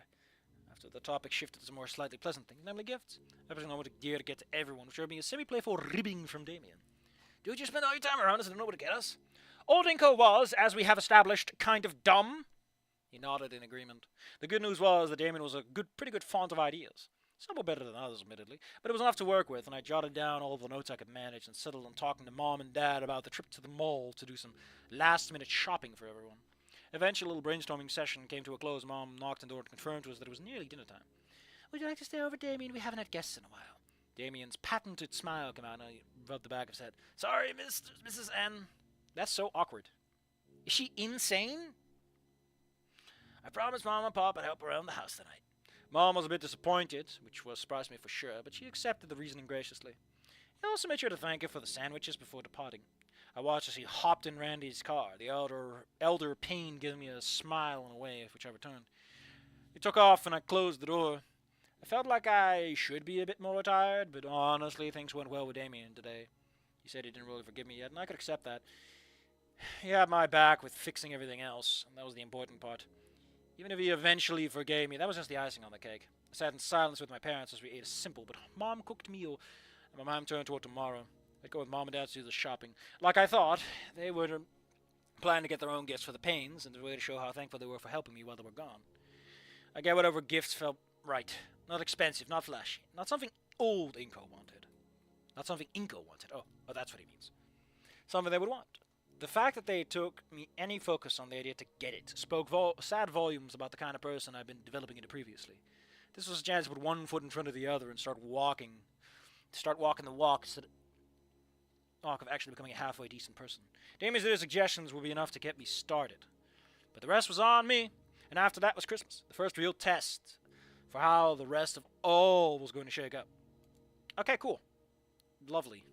After the topic shifted to more slightly pleasant things, namely gifts. Everything I wanted gear to get to everyone, which would be a semi-playful ribbing from Damien. Dude, you spend all your time around us and don't know what to get us? Old Inco was, as we have established, kind of dumb. He nodded in agreement. The good news was that Damien was a pretty good font of ideas. Somewhat better than others, admittedly, but it was enough to work with, and I jotted down all the notes I could manage and settled on talking to Mom and Dad about the trip to the mall to do some last-minute shopping for everyone. Eventually, a little brainstorming session came to a close. Mom knocked on the door to confirm to us that it was nearly dinner time. Would you like to stay over, Damien? We haven't had guests in a while. Damien's patented smile came out, and I rubbed the back of his head. Sorry, Mrs. N. That's so awkward. Is she insane? I promised Mom and Pop I'd help around the house tonight. Mom was a bit disappointed, which surprised me for sure, but she accepted the reasoning graciously. He also made sure to thank her for the sandwiches before departing. I watched as he hopped in Randy's car, the elder Payne giving me a smile and a wave, which I returned. He took off and I closed the door. I felt like I should be a bit more tired, but honestly, things went well with Damien today. He said he didn't really forgive me yet, and I could accept that. He had my back with fixing everything else, and that was the important part. Even if he eventually forgave me, that was just the icing on the cake. I sat in silence with my parents as we ate a simple but mom-cooked meal, and my mom turned toward tomorrow. I'd go with Mom and Dad to do the shopping. Like I thought, they would plan to get their own gifts for the Paynes, and a way to show how thankful they were for helping me while they were gone. I get whatever gifts felt right. Not expensive, not flashy. Not something old Inco wanted. Not something Inco wanted. Oh, that's what he means. Something they would want. The fact that they took me any focus on the idea to get it spoke sad volumes about the kind of person I've been developing into previously. This was a chance to put one foot in front of the other and start walking the walk instead of actually becoming a halfway decent person. Damien's little suggestions would be enough to get me started. But the rest was on me, and after that was Christmas, the first real test for how the rest of all was going to shake up. Okay, cool. Lovely.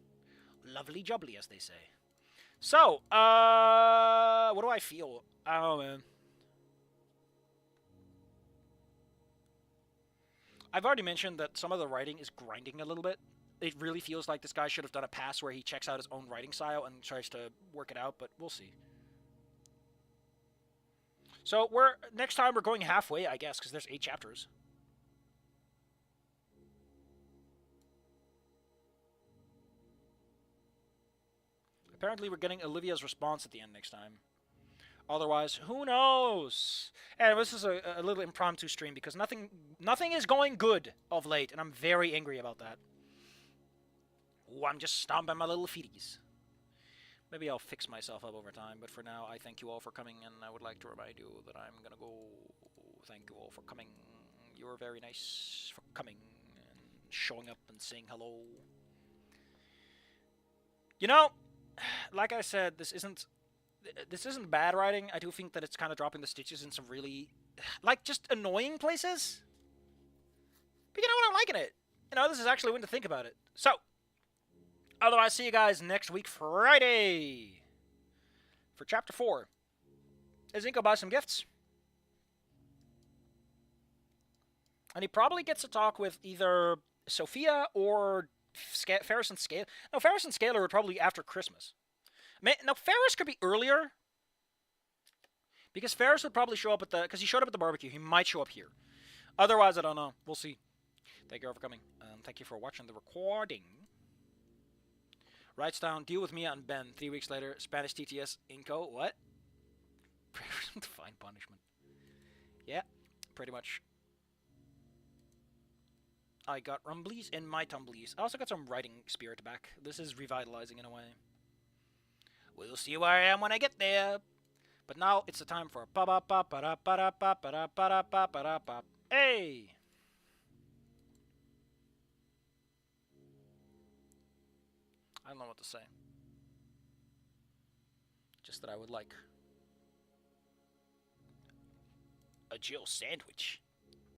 Lovely jubbly, as they say. So, what do I feel? I don't know, man. I've already mentioned that some of the writing is grinding a little bit. It really feels like this guy should have done a pass where he checks out his own writing style and tries to work it out, but we'll see. So, next time we're going halfway, I guess, because there's 8 chapters. Apparently, we're getting Olivia's response at the end next time. Otherwise, who knows? And this is a little impromptu stream because nothing is going good of late, and I'm very angry about that. Ooh, I'm just stomping my little feeties. Maybe I'll fix myself up over time, but for now, I thank you all for coming, and I would like to remind you that I'm gonna go. Thank you all for coming. You're very nice for coming and showing up and saying hello. You know, like I said, this isn't bad writing. I do think that it's kind of dropping the stitches in some really, like, just annoying places. But you know what? I'm liking it. You know, this is actually one to think about it. So, otherwise, see you guys next week, Friday, for Chapter 4. As Inco buys some gifts. And he probably gets to talk with either Sophia or Ferris and Scalar. No, Ferris and Scalar are probably after Christmas. No, Ferris could be earlier. Because Ferris would probably show up at the... Because he showed up at the barbecue. He might show up here. Otherwise, I don't know. We'll see. Thank you all for coming. Thank you for watching the recording. Writes down, deal with me and Ben. 3 weeks later, Spanish TTS, Inco. What? Divine punishment. Yeah, pretty much. I got rumblies in my tumblies. I also got some writing spirit back. This is revitalizing in a way. We'll see where I am when I get there. But now it's the time for pa pa pa pa pa pa pa pa pa pa pa pa. Hey! I don't know what to say. Just that I would like a Jill sandwich.